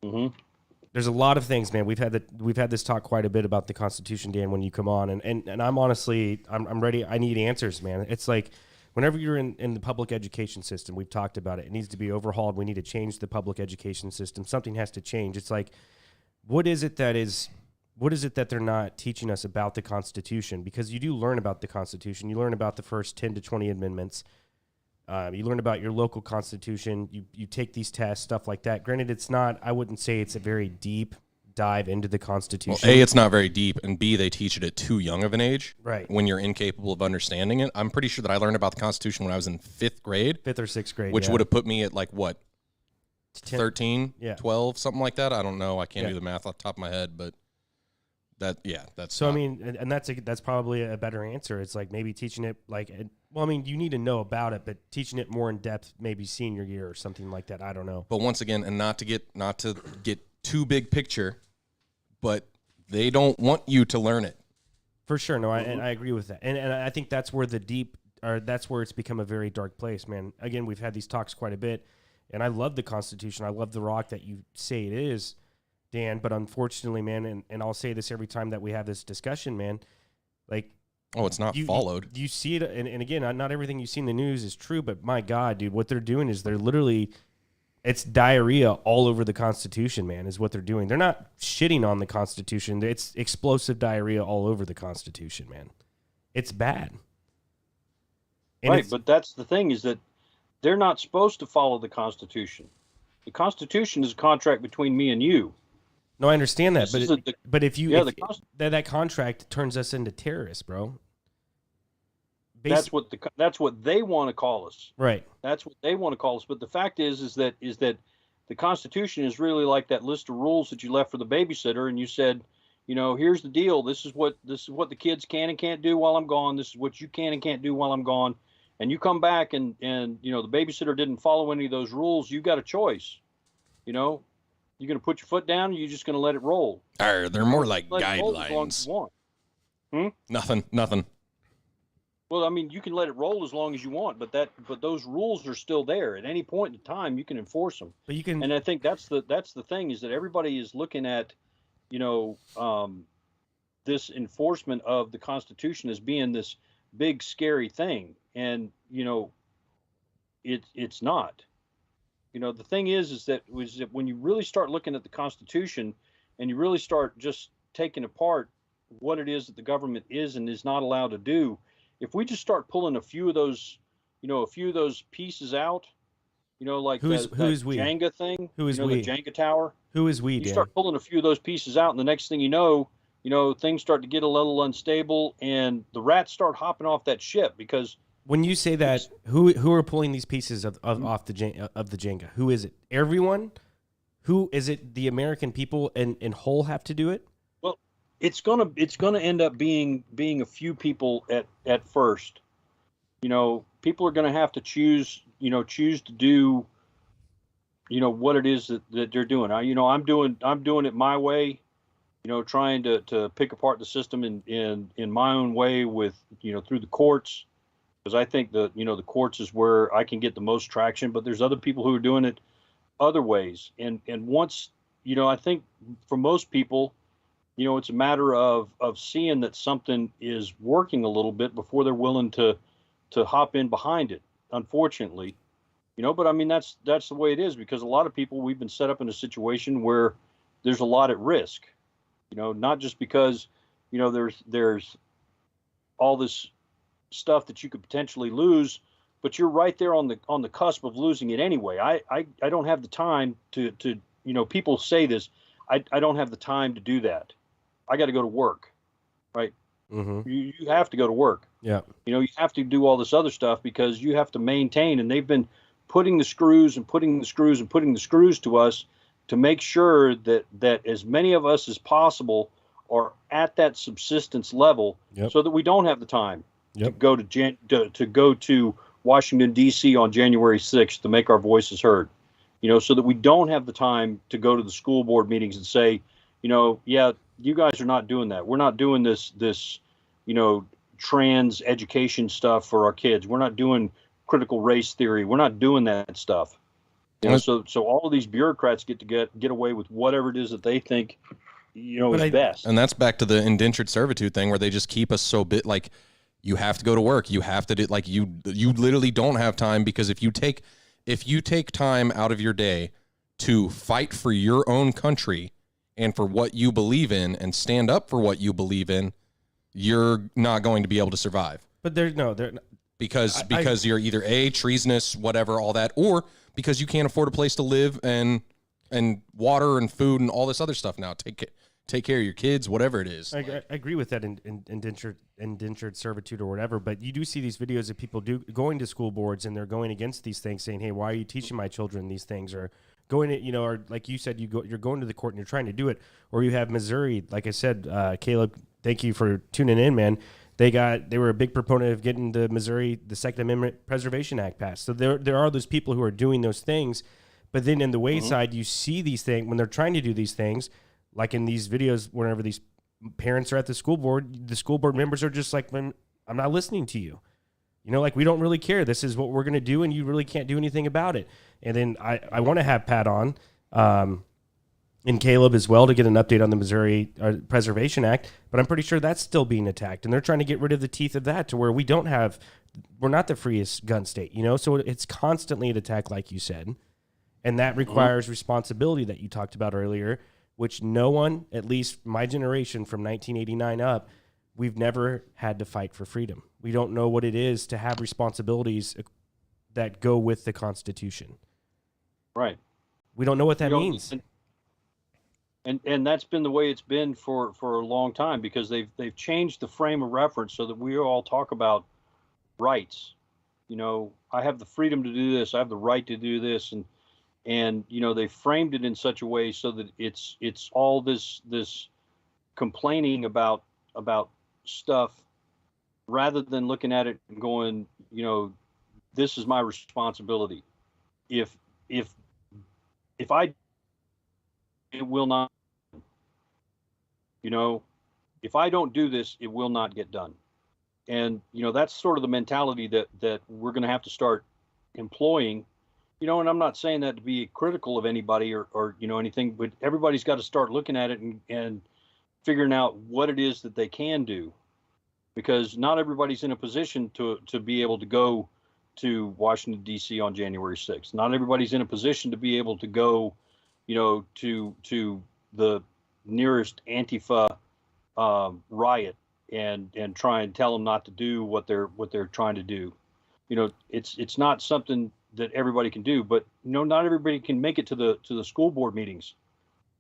Mm-hmm. There's a lot of things, man. We've had this talk quite a bit about the Constitution, Dan, when you come on, and I'm honestly I'm ready. I need answers, man. It's like whenever you're in the public education system, we've talked about it. It needs to be overhauled. We need to change the public education system. Something has to change. It's like, what is it that they're not teaching us about the Constitution? Because you do learn about the Constitution. You learn about the first 10 to 20 amendments. You learn about your local constitution. You take these tests, stuff like that. Granted, I wouldn't say it's a very deep dive into the Constitution. Well, A, it's not very deep, and B, they teach it at too young of an age. Right. When you're incapable of understanding it. I'm pretty sure that I learned about the Constitution when I was in 5th grade. 5th or 6th grade, which would have put me at like what? 10, 13, 12, something like that. I don't know. I can't do the math off the top of my head, but that's so. I mean, and that's probably a better answer. It's like maybe teaching it like, well, I mean, you need to know about it, but teaching it more in depth, maybe senior year or something like that. I don't know. But once again, and not to get too big picture, but they don't want you to learn it. For sure, no, I agree with that, and I think that's where that's where it's become a very dark place, man. Again, we've had these talks quite a bit, and I love the Constitution. I love the rock that you say it is, Dan, but unfortunately, man, and I'll say this every time that we have this discussion, man, like, it's not followed. You see it, and again, not everything you see in the news is true, but my God, dude, what they're doing is they're literally, it's diarrhea all over the Constitution, man, is what they're doing. They're not shitting on the Constitution. It's explosive diarrhea all over the Constitution, man. It's bad. And right, but that's the thing, is that they're not supposed to follow the Constitution. The Constitution is a contract between me and you. No, I understand that, but if that contract turns us into terrorists, bro. That's what they want to call us. Right. That's what they want to call us. But the fact is that the Constitution is really like that list of rules that you left for the babysitter, and you said, here's the deal. This is what the kids can and can't do while I'm gone. This is what you can and can't do while I'm gone. And you come back and the babysitter didn't follow any of those rules. You got a choice. You're going to put your foot down, or you're just going to let it roll. They're more like guidelines. Nothing. Well, I mean, you can let it roll as long as you want, but those rules are still there. At any point in time, you can enforce them. But you can, and I think that's the thing, is that everybody is looking at you know, this enforcement of the Constitution as being this big scary thing, and it's not. The thing is that when you really start looking at the Constitution, and you really start just taking apart what it is that the government is and is not allowed to do, if we just start pulling a few of those pieces out, like Who's that we? Jenga thing, Who is the we? Jenga tower. Who is we, You Dan? start pulling a few of those pieces out, and the next thing things start to get a little unstable, and the rats start hopping off that ship because When you say that, who are pulling these pieces of off the Jenga? Who is it? Everyone? Who is it? The American people in whole have to do it? well, it's gonna end up being a few people at first. People are gonna have to choose to do what it is that they're doing. I'm doing it my way. Trying to pick apart the system in my own way with through the courts, because I think the courts is where I can get the most traction. But there's other people who are doing it other ways, and once I think for most people, it's a matter of seeing that something is working a little bit before they're willing to hop in behind it. Unfortunately, but I mean that's the way it is, because a lot of people, we've been set up in a situation where there's a lot at risk. Not just because there's all this stuff that you could potentially lose, but you're right there on the cusp of losing it anyway. I don't have the time to people say this. I don't have the time to do that. I got to go to work, right? Mm-hmm. You have to go to work. Yeah. You have to do all this other stuff because you have to maintain, and they've been putting the screws and putting the screws and putting the screws to us to make sure that as many of us as possible are at that subsistence level, Yep. so that we don't have the time to Yep. go to go to Washington D.C. on January 6th to make our voices heard. So that we don't have the time to go to the school board meetings and say, yeah, you guys are not doing that. We're not doing this trans education stuff for our kids. We're not doing critical race theory. We're not doing that stuff. So all of these bureaucrats get to get away with whatever it is that they think is best. And that's back to the indentured servitude thing, where they just keep us so like, you have to go to work, you have to do, like, you literally don't have time, because if you take time out of your day to fight for your own country and for what you believe in and stand up for what you believe in, you're not going to be able to survive. But they're not. Because you're either treasonous, whatever, all that, or because you can't afford a place to live and water and food and all this other stuff now. Take care of your kids, whatever it is. I agree with that indentured servitude or whatever, but you do see these videos of people going to school boards, and they're going against these things, saying, "Hey, why are you teaching my children these things?" Or going to, or like you said, you're going to the court and you're trying to do it. Or you have Missouri, like I said, Caleb, thank you for tuning in, man. They were a big proponent of getting the Second Amendment Preservation Act passed. So there are those people who are doing those things, but then in the wayside, you see these things when they're trying to do these things, like in these videos, whenever these parents are at the school board members are just like, I'm not listening to you. Like, we don't really care. This is what we're going to do, and you really can't do anything about it. And then I want to have Pat on, and Caleb as well, to get an update on the Missouri Preservation Act, but I'm pretty sure that's still being attacked, and they're trying to get rid of the teeth of that to where we're not the freest gun state, so it's constantly an attack, like you said, and that requires responsibility that you talked about earlier, which no one, at least my generation from 1989 up, we've never had to fight for freedom. We don't know what it is to have responsibilities that go with the Constitution. Right. We don't know what that means. And that's been the way it's been for a long time, because they've changed the frame of reference so that we all talk about rights. I have the freedom to do this. I have the right to do this, and they framed it in such a way so that it's all this complaining about stuff, rather than looking at it and going, this is my responsibility. If I, it will not. If I don't do this, it will not get done. And that's sort of the mentality that we're going to have to start employing And I'm not saying that to be critical of anybody or anything, but everybody's got to start looking at it and figuring out what it is that they can do, because not everybody's in a position to be able to go to Washington, D.C. on January 6th. Not everybody's in a position to be able to go, to the nearest Antifa riot and try and tell them not to do what they're trying to do. It's not something that everybody can do, but not everybody can make it to the school board meetings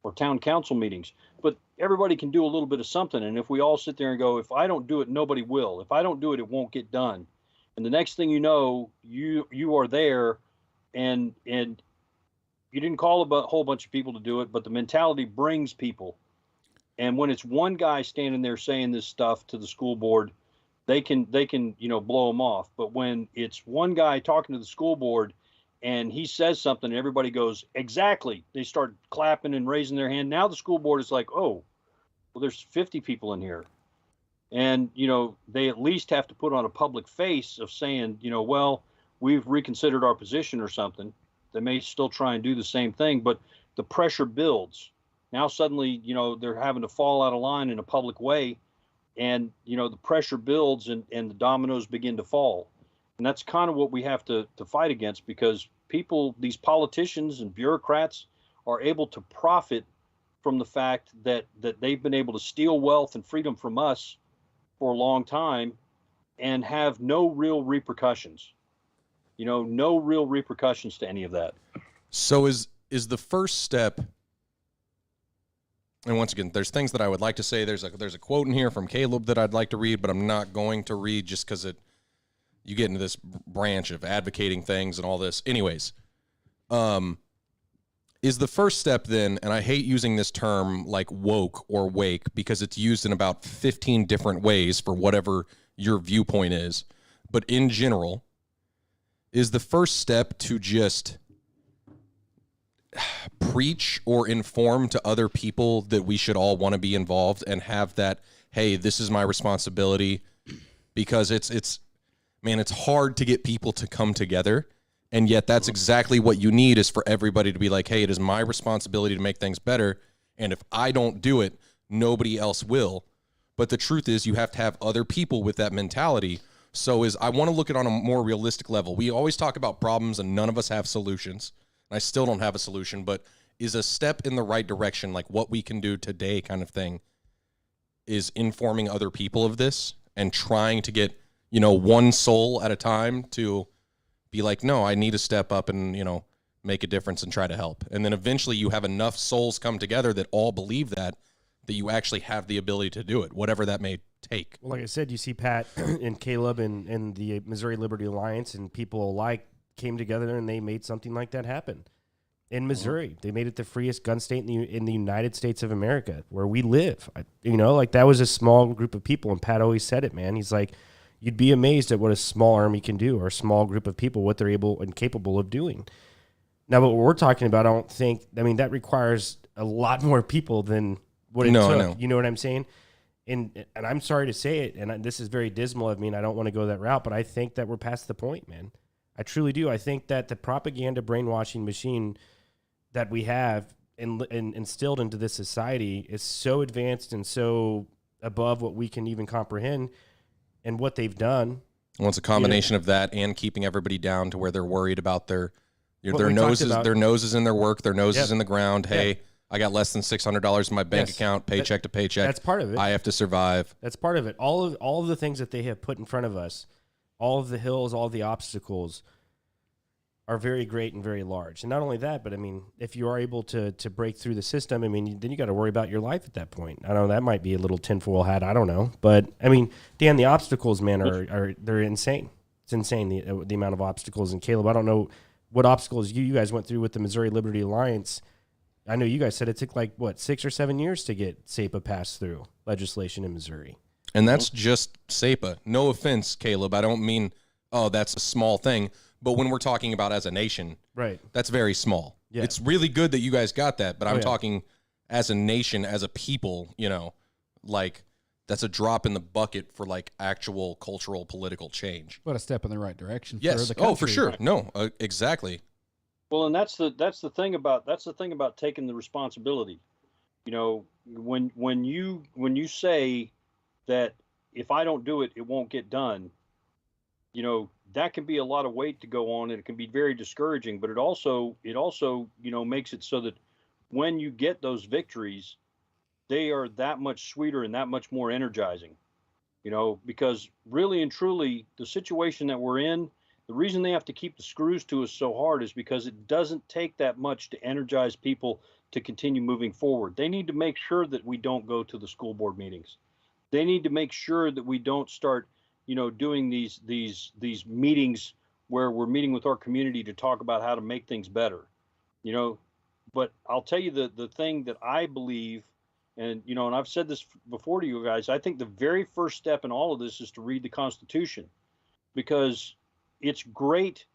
or town council meetings, but everybody can do a little bit of something. And if we all sit there and go, if I don't do it, nobody will. If I don't do it, it won't get done. And the next thing you know, you are there, and you didn't call a whole bunch of people to do it, but the mentality brings people. And when it's one guy standing there saying this stuff to the school board, they can blow them off. But when it's one guy talking to the school board and he says something and everybody goes, exactly, they start clapping and raising their hand. Now the school board is like, oh, well, there's 50 people in here. And, they at least have to put on a public face of saying, well, we've reconsidered our position or something. They may still try and do the same thing, but the pressure builds. Now suddenly, they're having to fall out of line in a public way. And, the pressure builds and the dominoes begin to fall. And that's kind of what we have to fight against, because these politicians and bureaucrats are able to profit from the fact that they've been able to steal wealth and freedom from us for a long time and have no real repercussions, no real repercussions to any of that. So is the first step, and once again, there's things that I would like to say. There's a quote in here from Caleb that I'd like to read, but I'm not going to read just because you get into this branch of advocating things and all this. Anyways, is the first step then, and I hate using this term like woke or wake because it's used in about 15 different ways for whatever your viewpoint is, but in general, is the first step to just preach or inform to other people that we should all want to be involved and have that, hey, this is my responsibility, because it's hard to get people to come together. And yet that's exactly what you need, is for everybody to be like, hey, it is my responsibility to make things better. And if I don't do it, nobody else will. But the truth is you have to have other people with that mentality. So I want to look at it on a more realistic level. We always talk about problems and none of us have solutions. And I still don't have a solution, but is a step in the right direction, like what we can do today kind of thing, is informing other people of this and trying to get, one soul at a time to be like, no, I need to step up and, make a difference and try to help. And then eventually you have enough souls come together that all believe that you actually have the ability to do it, whatever that may take. Well, like I said, you see Pat and Caleb and the Missouri Liberty Alliance and people alike came together and they made something like that happen. In Missouri, they made it the freest gun state in the United States of America, where we live. That was a small group of people, and Pat always said it, man. He's like, you'd be amazed at what a small army can do, or a small group of people, what they're able and capable of doing. Now, what we're talking about, I don't think, that requires a lot more people than what it took. No. You know what I'm saying? And I'm sorry to say it, and this is very dismal of me, and I don't want to go that route, but I think that we're past the point, man. I truly do. I think that the propaganda brainwashing machine that we have and instilled into this society is so advanced and so above what we can even comprehend. And what they've done. Well, it's a combination of that and keeping everybody down to where they're worried about their noses in their work, their noses in the ground. Hey, I got less than $600 in my bank account, paycheck to paycheck. That's part of it. I have to survive. That's part of it. All of the things that they have put in front of us, all of the hills, all of the obstacles, are very great and very large. And not only that, but if you are able to break through the system, then you got to worry about your life at that point. I don't know, that might be a little tinfoil hat. I don't know. But Dan, the obstacles, man, they're insane. It's insane, the amount of obstacles. And Caleb, I don't know what obstacles you guys went through with the Missouri Liberty Alliance. I know you guys said it took 6 or 7 years to get SEPA passed through legislation in Missouri. And that's just SEPA. No offense, Caleb. I don't mean, that's a small thing. But when we're talking about as a nation, right, that's very small. Yeah. It's really good that you guys got that, but I'm talking as a nation, as a people, that's a drop in the bucket for actual cultural, political change. But a step in the right direction. Yes. For the country. For sure. No, exactly. Well, and that's the thing about taking the responsibility. You know, when you say that if I don't do it, it won't get done. You know, that can be a lot of weight to go on, and it can be very discouraging. But it also makes it so that when you get those victories, they are that much sweeter and that much more energizing. You know, because really and truly, the situation that we're in, the reason they have to keep the screws to us so hard is because it doesn't take that much to energize people to continue moving forward. They need to make sure that we don't go to the school board meetings. They need to make sure that we don't start, doing these meetings where we're meeting with our community to talk about how to make things better. You know, but I'll tell you the thing that I believe, and I've said this before to you guys. I think the very first step in all of this is to read the Constitution, because it's great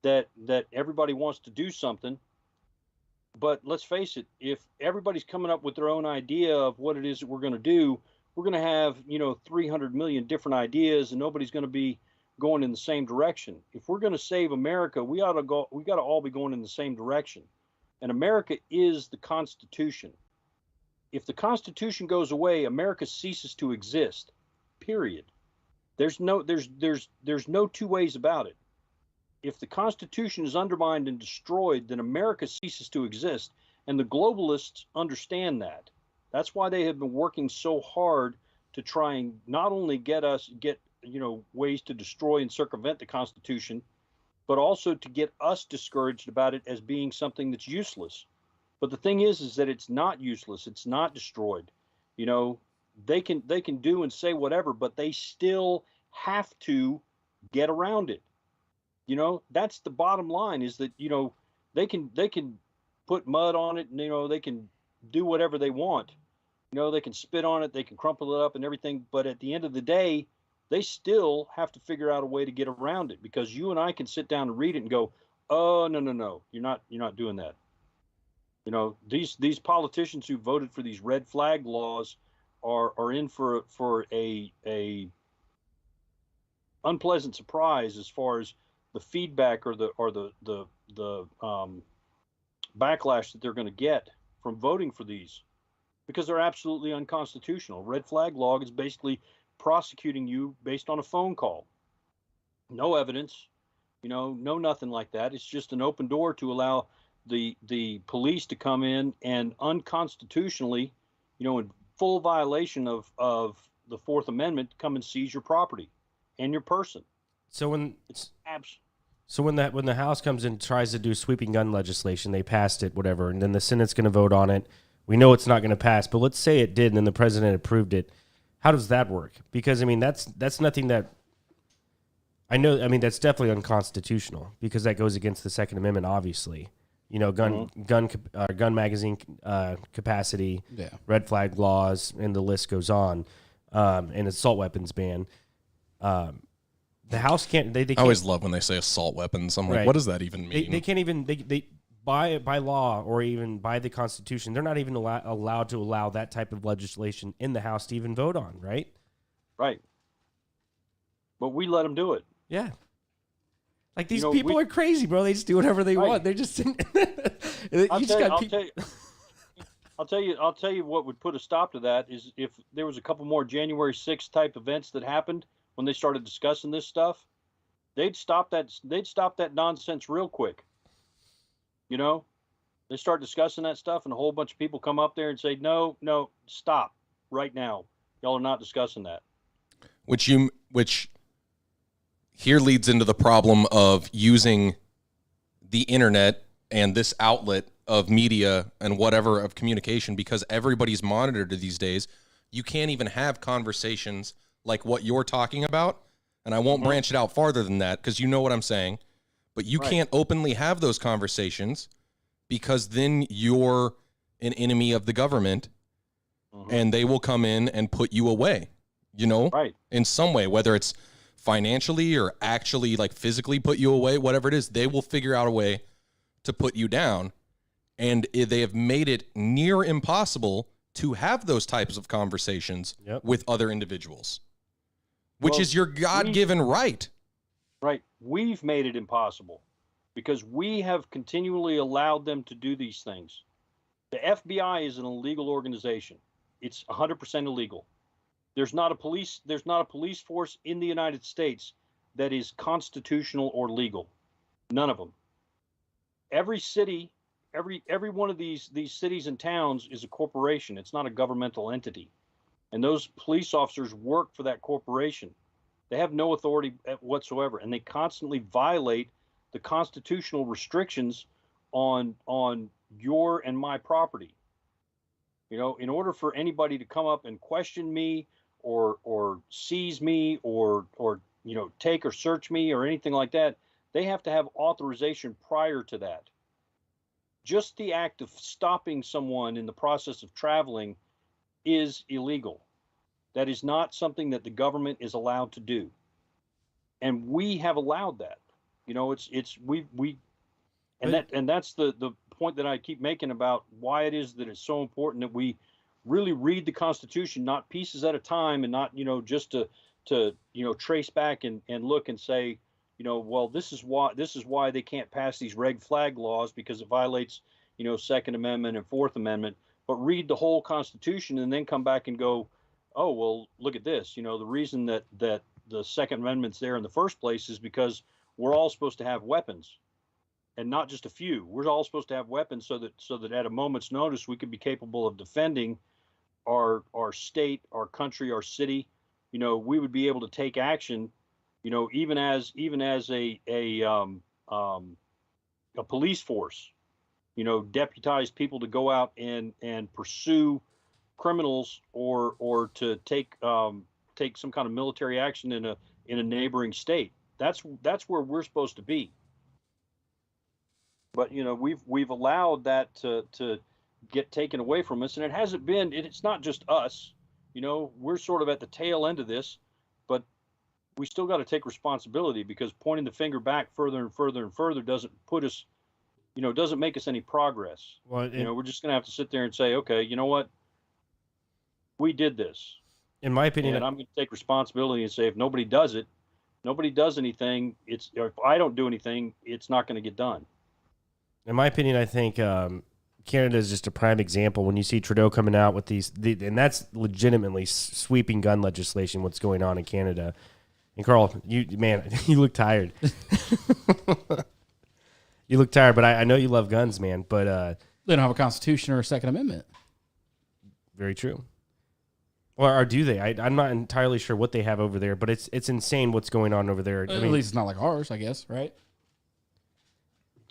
that everybody wants to do something, but let's face it, if everybody's coming up with their own idea of what it is that we're going to do, we're going to have 300 million different ideas, and nobody's going to be going in the same direction. If we're going to save America, we got to all be going in the same direction. And America is the Constitution. If the Constitution goes away, America ceases to exist. Period. There's no two ways about it. If the Constitution is undermined and destroyed, then America ceases to exist. And the globalists understand that. That's why they have been working so hard to try and not only get ways to destroy and circumvent the Constitution, but also to get us discouraged about it as being something that's useless. But the thing is that it's not useless. It's not destroyed. They can do and say whatever, but they still have to get around it. That's the bottom line, is that, they can put mud on it, and, they can do whatever they want. They can spit on it, they can crumple it up and everything. But at the end of the day, they still have to figure out a way to get around it, because you and I can sit down and read it and go, oh, no, you're not doing that. These politicians who voted for these red flag laws are in for a unpleasant surprise as far as the feedback or the backlash that they're going to get from voting for these, because they're absolutely unconstitutional. Red flag law is basically prosecuting you based on a phone call. No evidence, no nothing like that. It's just an open door to allow the police to come in and unconstitutionally, in full violation of the Fourth Amendment, come and seize your property and your person. So when the House comes in and tries to do sweeping gun legislation, they passed it, whatever, and then the Senate's going to vote on it. We know it's not going to pass, but let's say it did, and then the president approved it. How does that work? Because that's nothing that I know. I mean, that's definitely unconstitutional, because that goes against the Second Amendment, obviously. Gun magazine capacity, red flag laws, and the list goes on, and assault weapons ban. The House can't. They can't, I always love when they say assault weapons. I'm like, what does that even mean? They can't even. They by law or even by the Constitution, they're not even allowed to allow that type of legislation in the House to even vote on. Right. Right. But we let them do it. Yeah. Like, these people are crazy, bro. They just do whatever they want. They're just sitting. I'll tell you what would put a stop to that is if there was a couple more January 6th type events that happened when they started discussing this stuff. They'd stop that nonsense real quick. They start discussing that stuff, and a whole bunch of people come up there and say, no, stop right now. Y'all are not discussing that. Which here leads into the problem of using the internet and this outlet of media and whatever of communication, because everybody's monitored these days. You can't even have conversations like what you're talking about. And I won't branch it out farther than that, because you know what I'm saying. But you can't openly have those conversations, because then you're an enemy of the government, and they will come in and put you away, in some way, whether it's financially or actually like physically put you away, whatever it is. They will figure out a way to put you down. And they have made it near impossible to have those types of conversations with other individuals, which is your God-given right. Right. We've made it impossible. because we have continually allowed them to do these things. The FBI is an illegal organization. It's 100% illegal. There's not a police force in the United States that is constitutional or legal. None of them. Every city, every one of these cities and towns is a corporation. It's not a governmental entity. And those police officers work for that corporation. They have no authority whatsoever, and they constantly violate the constitutional restrictions on your and my property. You know, in order for anybody to come up and question me or seize me or you know, take or search me or anything like that, they have to have authorization prior to that. Just the act of stopping someone in the process of traveling is illegal. That is not something that the government is allowed to do. And we have allowed that. You know, that's the point that I keep making about why it is that it's so important that we really read the Constitution, not pieces at a time, and not, you know, just to you know, trace back and look and say, you know, well, this is why they can't pass these red flag laws, because it violates, you know, Second Amendment and Fourth Amendment. But read the whole Constitution and then come back and go, oh, well, look at this. You know, the reason that the Second Amendment's there in the first place is because we're all supposed to have weapons, and not just a few. We're all supposed to have weapons so that at a moment's notice we could be capable of defending our state, our country, our city. You know, we would be able to take action, you know, even as a police force, you know, deputize people to go out and pursue criminals or to take some kind of military action in a neighboring state. That's where we're supposed to be. But, you know, we've allowed that to get taken away from us, and it hasn't been. It's not just us. You know, we're sort of at the tail end of this, but we still got to take responsibility, because pointing the finger back further and further and further doesn't put us, you know, doesn't make us any progress. Well, you know, we're just going to have to sit there and say, okay, you know what? We did this. In my opinion, and I'm going to take responsibility and say, if nobody does it, nobody does anything. If I don't do anything, it's not going to get done. In my opinion, I think Canada is just a prime example. When you see Trudeau coming out with and that's legitimately sweeping gun legislation, what's going on in Canada. And Carl, you look tired. You look tired, but I know you love guns, man. But they don't have a Constitution or a Second Amendment. Very true. Or do they? I'm not entirely sure what they have over there, but it's insane what's going on over there. At least it's not like ours, I guess, right?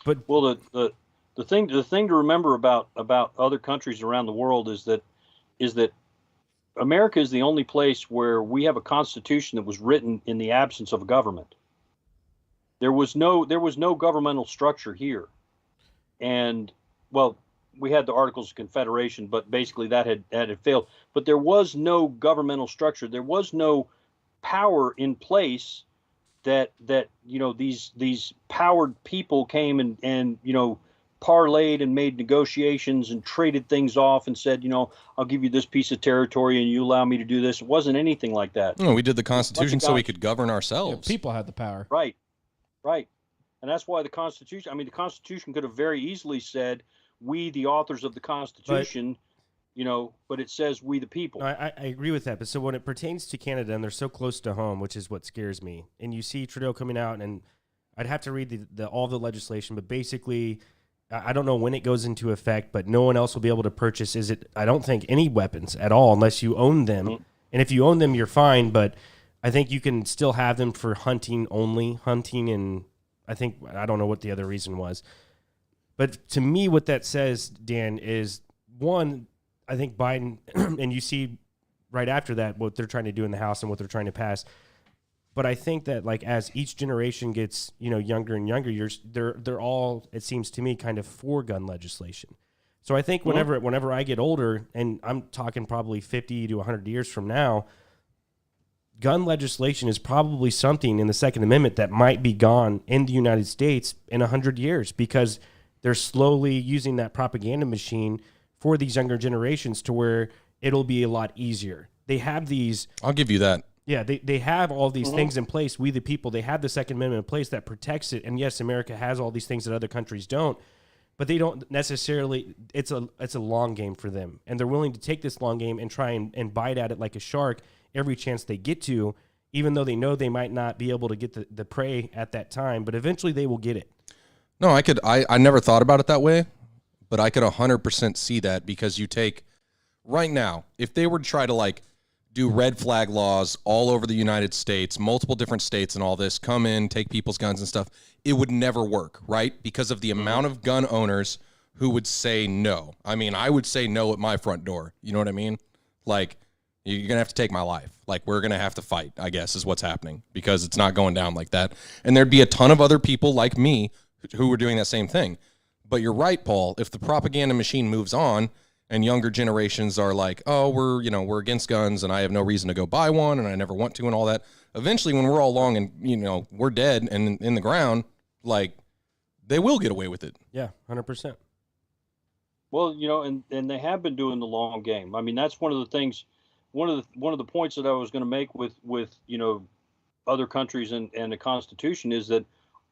But well, the thing to remember about other countries around the world is that America is the only place where we have a constitution that was written in the absence of a government. There was no governmental structure here, and well, we had the Articles of Confederation, but basically that had failed. But there was no governmental structure. There was no power in place that you know, these powered people came and you know, parlayed and made negotiations and traded things off and said, you know, I'll give you this piece of territory and you allow me to do this. It wasn't anything like that. No, we did the Constitution so we could govern ourselves. Yeah, people had the power. Right. And that's why the Constitution could have very easily said, we, the authors of the Constitution, you know, but it says we, the people. No, I agree with that. But so when it pertains to Canada, and they're so close to home, which is what scares me, and you see Trudeau coming out, and I'd have to read all the legislation, but basically, I don't know when it goes into effect, but no one else will be able to purchase, I don't think, any weapons at all unless you own them. Mm-hmm. And if you own them, you're fine, but I think you can still have them for hunting only, and I don't know what the other reason was. But to me, what that says, Dan, is one, I think Biden, and you see right after that what they're trying to do in the House and what they're trying to pass. But I think that, like, as each generation gets, you know, younger and younger, they're all, it seems to me, kind of for gun legislation. So I think whenever I get older, and I'm talking probably 50 to 100 years from now, gun legislation is probably something in the Second Amendment that might be gone in the United States in 100 years, because they're slowly using that propaganda machine for these younger generations to where it'll be a lot easier. They have these. I'll give you that. Yeah, they have all these things in place. We the people, they have the Second Amendment in place that protects it. And yes, America has all these things that other countries don't, but they don't necessarily. It's a long game for them, and they're willing to take this long game and try and bite at it like a shark every chance they get to, even though they know they might not be able to get the prey at that time. But eventually, they will get it. No, I never thought about it that way, but I could 100% see that, because you take right now, if they were to try to like do red flag laws all over the United States, multiple different states and all this, come in, take people's guns and stuff, it would never work, right? Because of the amount of gun owners who would say no. I mean, I would say no at my front door. You know what I mean? Like, you're going to have to take my life. Like, we're going to have to fight, I guess, is what's happening, because it's not going down like that. And there'd be a ton of other people like me who were doing that same thing. But you're right, Paul. If the propaganda machine moves on, and younger generations are like, oh, we're against guns and I have no reason to go buy one and I never want to and all that. Eventually, when we're all long and, we're dead and in the ground, like, they will get away with it. Yeah, 100%. Well, and they have been doing the long game. I mean, that's one of the things, one of the points that I was going to make with other countries and the Constitution is that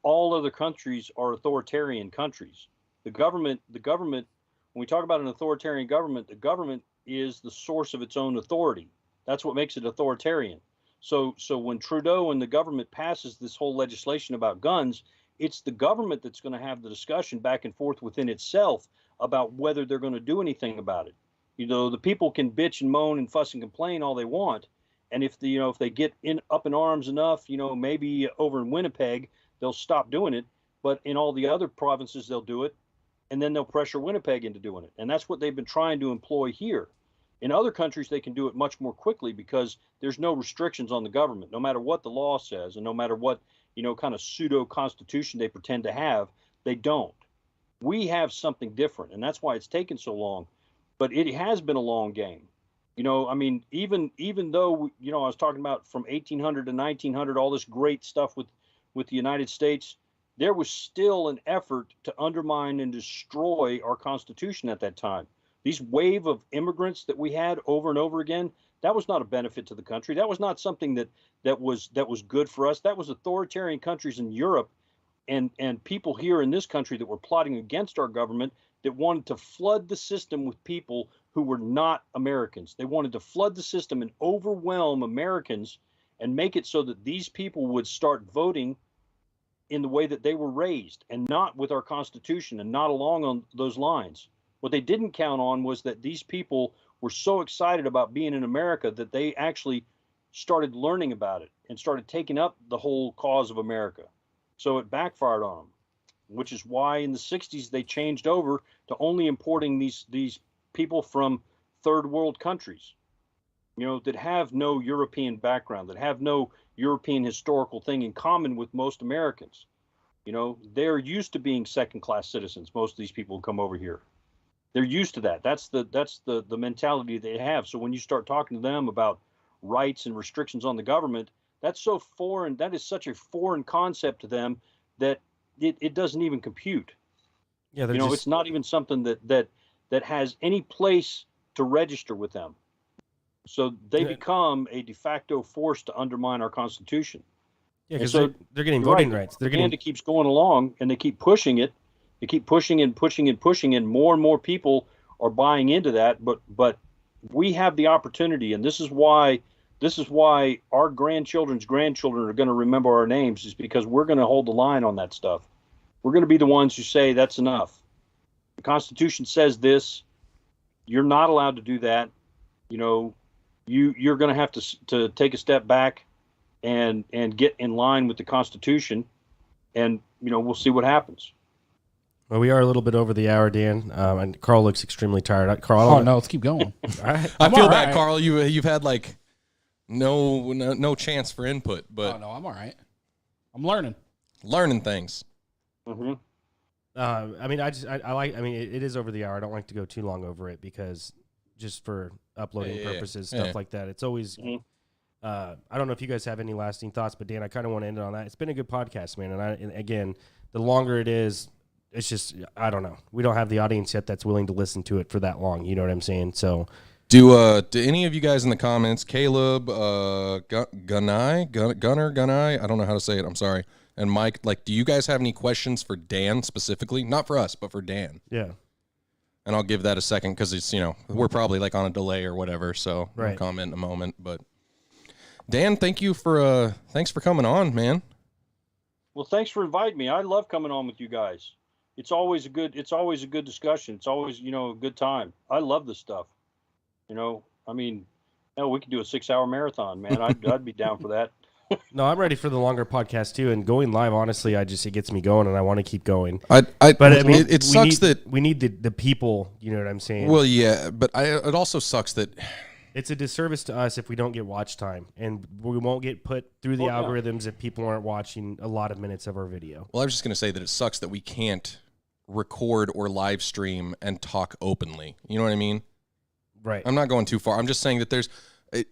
all other countries are authoritarian countries. The government, when we talk about an authoritarian government, the government is the source of its own authority. That's what makes it authoritarian. So when Trudeau and the government passes this whole legislation about guns, it's the government that's going to have the discussion back and forth within itself about whether they're going to do anything about it. The people can bitch and moan and fuss and complain all they want, and if they get up in arms enough, maybe over in Winnipeg they'll stop doing it, but in all the other provinces they'll do it. And then they'll pressure Winnipeg into doing it. And that's what they've been trying to employ here. In other countries, they can do it much more quickly because there's no restrictions on the government, no matter what the law says and no matter what, kind of pseudo constitution they pretend to have, they don't. We have something different, and that's why it's taken so long. But it has been a long game. I mean, even though, I was talking about from 1800 to 1900, all this great stuff with the United States, there was still an effort to undermine and destroy our Constitution at that time. These wave of immigrants that we had over and over again, that was not a benefit to the country. That was not something that was good for us. That was authoritarian countries in Europe and people here in this country that were plotting against our government that wanted to flood the system with people who were not Americans. They wanted to flood the system and overwhelm Americans and make it so that these people would start voting in the way that they were raised and not with our Constitution and not along on those lines. What they didn't count on was that these people were so excited about being in America that they actually started learning about it and started taking up the whole cause of America. So it backfired on them, which is why in the 60s they changed over to only importing these people from third world countries, that have no European background, that have no European historical thing in common with most Americans. They're used to being second-class citizens. Most of these people who come over here, they're used to that. That's the mentality they have. So when you start talking to them about rights and restrictions on the government, that's so foreign. That is such a foreign concept to them that it doesn't even compute. Yeah, it's not even something that has any place to register with them. So they become a de facto force to undermine our Constitution. Yeah, because they're getting voting rights. The agenda keeps going along, and they keep pushing it. They keep pushing and pushing and pushing, and more people are buying into that. But we have the opportunity, and this is why our grandchildren's grandchildren are going to remember our names, is because we're going to hold the line on that stuff. We're going to be the ones who say that's enough. The Constitution says this. You're not allowed to do that. You're going to have to take a step back and get in line with the Constitution, and we'll see what happens. Well, we are a little bit over the hour, Dan, and Carl looks extremely tired. Carl, no, let's keep going. All right. I feel bad, Carl. You've had like no chance for input, but no, I'm all right. I'm learning things. Mm-hmm. I mean, I like. I mean, it is over the hour. I don't like to go too long over it because just for uploading purposes, stuff like that. It's always. Mm-hmm. I don't know if you guys have any lasting thoughts, but Dan, I kind of want to end it on that. It's been a good podcast, man. And again, the longer it is, it's just I don't know. We don't have the audience yet that's willing to listen to it for that long. You know what I'm saying? So, Do any of you guys in the comments, Caleb, Gunai, I don't know how to say it. I'm sorry. And Mike, like, do you guys have any questions for Dan specifically? Not for us, but for Dan. Yeah. And I'll give that a second because it's, we're probably like on a delay or whatever. So I'll comment in a moment. But Dan, thanks for coming on, man. Well, thanks for inviting me. I love coming on with you guys. It's always a good discussion. It's always, a good time. I love this stuff. I mean, we could do a 6-hour marathon, man. I'd be down for that. No, I'm ready for the longer podcast too. And going live, honestly, it gets me going, and I want to keep going. It sucks that we need the people. You know what I'm saying? Well, yeah, but it also sucks that it's a disservice to us if we don't get watch time, and we won't get put through the algorithms if people aren't watching a lot of minutes of our video. Well, I was just going to say that it sucks that we can't record or live stream and talk openly. You know what I mean? Right. I'm not going too far. I'm just saying that there's the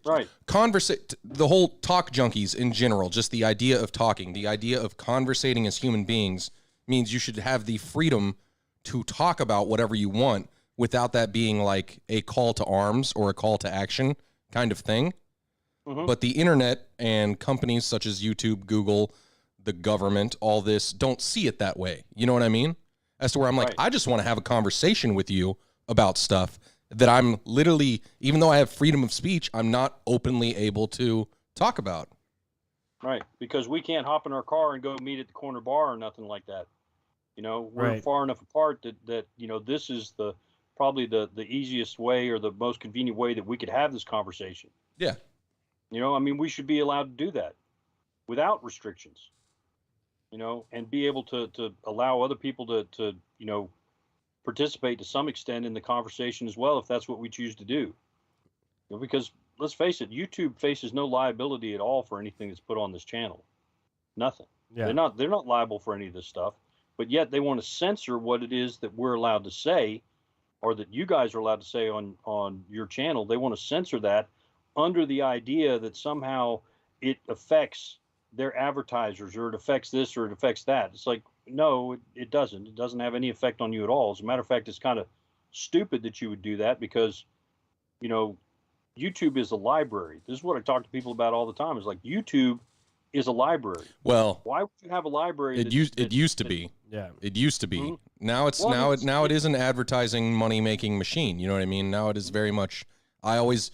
whole talk junkies in general, just the idea of talking, the idea of conversating as human beings means you should have the freedom to talk about whatever you want without that being like a call to arms or a call to action kind of thing. Mm-hmm. But the internet and companies such as YouTube, Google, the government, all this don't see it that way. You know what I mean? As to where I'm like, I just want to have a conversation with you about stuff that I'm literally, even though I have freedom of speech, I'm not openly able to talk about. Right, because we can't hop in our car and go meet at the corner bar or nothing like that. We're far enough apart that this is probably the easiest way or the most convenient way that we could have this conversation. Yeah. We should be allowed to do that without restrictions, and be able to allow other people to participate to some extent in the conversation as well, if that's what we choose to do. Because let's face it, YouTube faces no liability at all for anything that's put on this channel. Nothing. Yeah. They're not liable for any of this stuff, but yet they want to censor what it is that we're allowed to say, or that you guys are allowed to say on your channel. They want to censor that under the idea that somehow it affects their advertisers, or it affects this, or it affects that. It's like, no, it doesn't. It doesn't have any effect on you at all. As a matter of fact, it's kind of stupid that you would do that, because, YouTube is a library. This is what I talk to people about all the time. It's like, YouTube is a library. Well, why would you have a library? It used to be. Yeah. It used to be. Mm-hmm. Now it is an advertising money making machine. You know what I mean? Now it is very much. This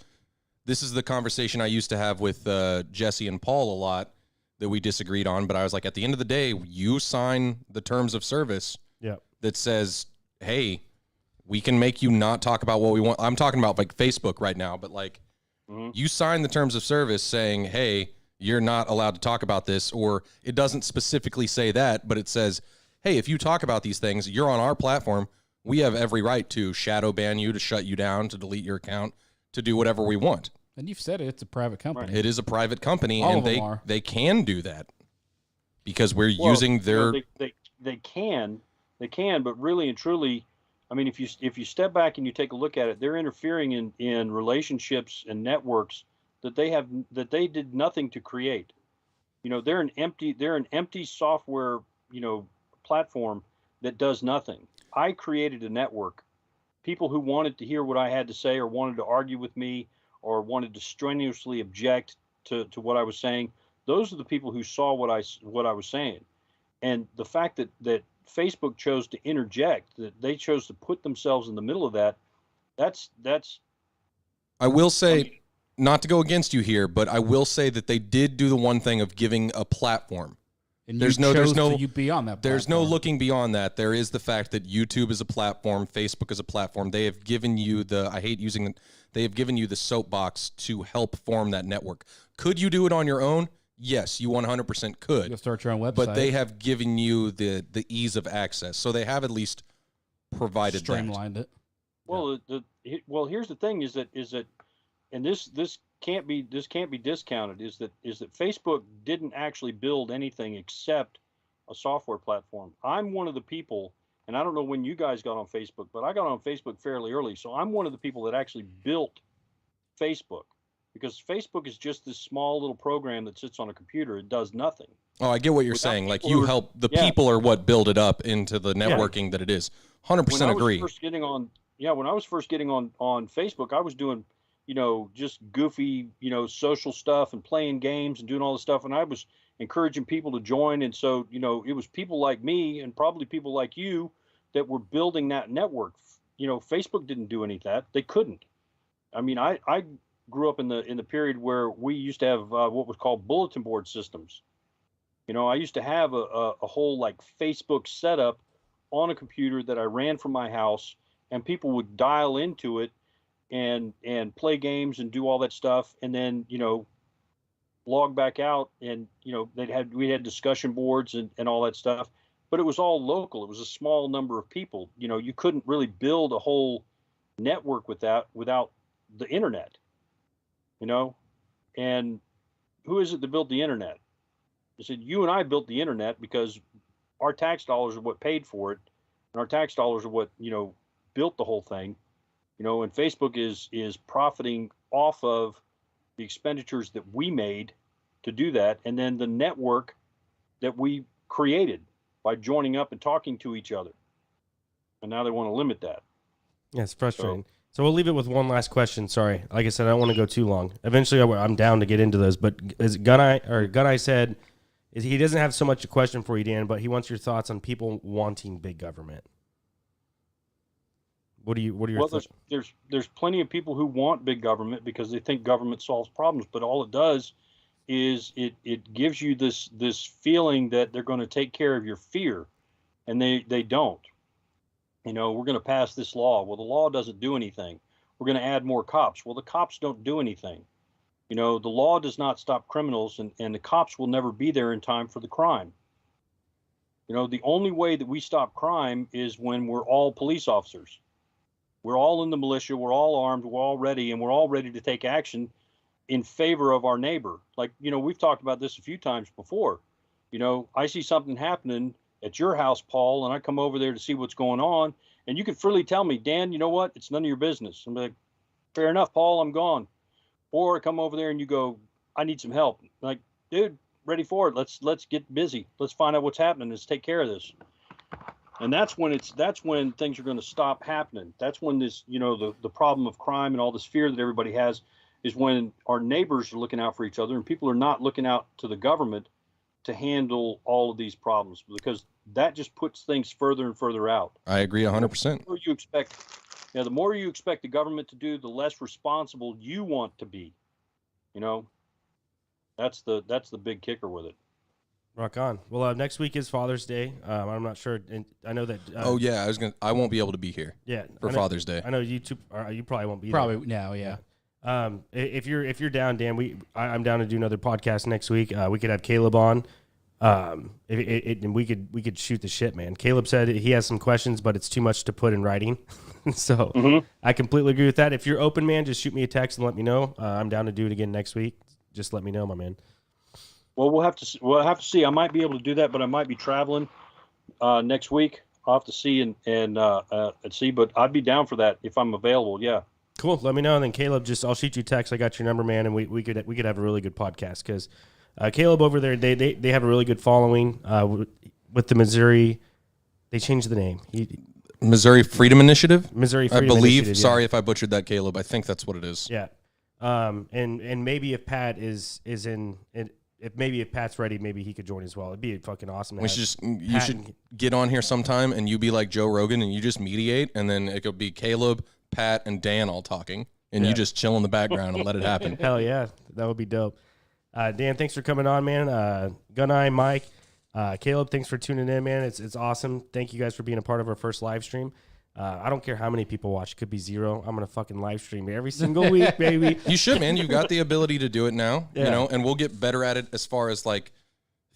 is the conversation I used to have with Jesse and Paul a lot, that we disagreed on, but I was like, at the end of the day, you sign the terms of service that says, hey, we can make you not talk about what we want. I'm talking about like Facebook right now, but like you sign the terms of service saying, hey, you're not allowed to talk about this, or it doesn't specifically say that, but it says, hey, if you talk about these things, you're on our platform. We have every right to shadow ban you, to shut you down, to delete your account, to do whatever we want. And you've said it's a private company. It is a private company, All and of them are. they can do that because we're using their. They can, but really and truly, if you step back and you take a look at it, they're interfering in relationships and networks that they did nothing to create. They're an empty software platform that does nothing. I created a network. People who wanted to hear what I had to say, or wanted to argue with me, or wanted to strenuously object to what I was saying, those are the people who saw what I was saying. And the fact that Facebook chose to interject, that they chose to put themselves in the middle of that's I will say, not to go against you here, but I will say that they did do the one thing of giving a platform. And there's no beyond that. There's no looking beyond that. There is the fact that YouTube is a platform, Facebook is a platform. They have given you they have given you the soapbox to help form that network. Could you do it on your own? Yes, you 100% could. You'll start your own website. But they have given you the ease of access. So they have at least provided streamlined it. Well, here's the thing is that and this can't be discounted, is that Facebook didn't actually build anything except a software platform. I'm one of the people, and I don't know when you guys got on Facebook, but I got on Facebook fairly early. So I'm one of the people that actually built Facebook, because Facebook is just this small little program that sits on a computer. It does nothing. Oh, I get what you're saying. Like, you help the people are what build it up into the networking that it is. 100% agree. When I was first getting on Facebook, I was doing just goofy, social stuff and playing games and doing all this stuff. And I was encouraging people to join. And so, it was people like me and probably people like you that were building that network. Facebook didn't do any of that. They couldn't. I mean, I grew up in the period where we used to have what was called bulletin board systems. I used to have a whole like Facebook setup on a computer that I ran from my house, and people would dial into it and play games and do all that stuff, and then log back out, and we had discussion boards and all that stuff, but it was all local. It was a small number of people. You couldn't really build a whole network with that without the internet. And who is it that built the internet? I said, you and I built the internet because our tax dollars are what paid for it, and our tax dollars are what built the whole thing. And Facebook is profiting off of the expenditures that we made to do that, and then the network that we created by joining up and talking to each other. And now they want to limit that. Yeah, it's frustrating. So we'll leave it with one last question. Sorry, like I said, I don't want to go too long. Eventually, I'm down to get into those. But as Guneye said, he doesn't have so much a question for you, Dan, but he wants your thoughts on people wanting big government. What are your thoughts? There's plenty of people who want big government because they think government solves problems, but all it does is it gives you this feeling that they're going to take care of your fear, and they don't. We're going to pass this law. Well, the law doesn't do anything. We're going to add more cops. Well, the cops don't do anything. The law does not stop criminals, and the cops will never be there in time for the crime. The only way that we stop crime is when we're all police officers. We're all in the militia. We're all armed. We're all ready, and we're all ready to take action in favor of our neighbor. Like, we've talked about this a few times before. I see something happening at your house, Paul, and I come over there to see what's going on, and you can freely tell me, Dan, you know what? It's none of your business. I'm like, fair enough, Paul, I'm gone. Or I come over there and you go, I need some help. Like, dude, ready for it. Let's get busy. Let's find out what's happening. Let's take care of this. And that's when things are going to stop happening. That's when this, the problem of crime and all this fear that everybody has is when our neighbors are looking out for each other and people are not looking out to the government to handle all of these problems, because that just puts things further and further out. I agree 100%. The more you expect the government to do, the less responsible you want to be. That's the big kicker with it. Rock on. Well, next week is Father's Day. I'm not sure. And I know that. I won't be able to be here. Yeah, for Father's Day. I know you probably won't be. Probably now. Yeah. If you're down, Dan, I'm down to do another podcast next week. We could have Caleb on. And we could shoot the shit, man. Caleb said he has some questions, but it's too much to put in writing. So I completely agree with that. If you're open, man, just shoot me a text and let me know. I'm down to do it again next week. Just let me know, my man. Well, we'll have to see. I might be able to do that, but I might be traveling next week. I'll have to see and see. But I'd be down for that if I'm available. Yeah. Cool. Let me know, and then Caleb, I'll shoot you a text. I got your number, man, and we could have a really good podcast because Caleb over there, they have a really good following with the Missouri. They changed the name. Missouri Freedom Initiative. Missouri Freedom I believe. Initiative, Sorry if I butchered that, Caleb. I think that's what it is. Yeah. And maybe if Pat is in. If Pat's ready, maybe he could join as well. It'd be fucking awesome. You should get on here sometime and you be like Joe Rogan and you just mediate, and then it could be Caleb, Pat, and Dan all talking, and you just chill in the background and let it happen. Hell yeah, that would be dope. Dan, thanks for coming on, man. Guneye, Mike, Caleb, thanks for tuning in, man. It's awesome. Thank you guys for being a part of our first live stream. I don't care how many people watch. It could be 0. I'm going to fucking live stream every single week, baby. You should, man. You've got the ability to do it now, and we'll get better at it as far as like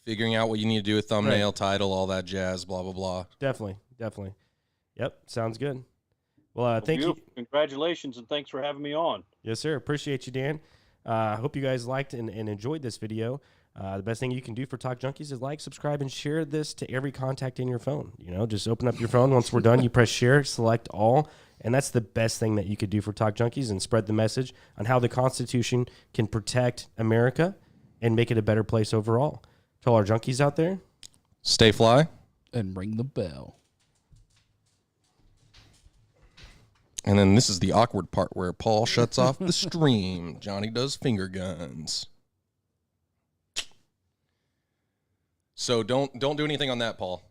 figuring out what you need to do with thumbnail, title, all that jazz, blah, blah, blah. Definitely. Yep. Sounds good. Well, thank you. Congratulations, and thanks for having me on. Yes, sir. Appreciate you, Dan. I hope you guys liked and enjoyed this video. The best thing you can do for Talk Junkies is like, subscribe, and share this to every contact in your phone. Just open up your phone. Once we're done, you press share, select all, and that's the best thing that you could do for Talk Junkies, and spread the message on how the Constitution can protect America and make it a better place overall. To all our junkies out there, stay fly and ring the bell. And then this is the awkward part where Paul shuts off the stream. Johnny does finger guns. So don't do anything on that, Paul.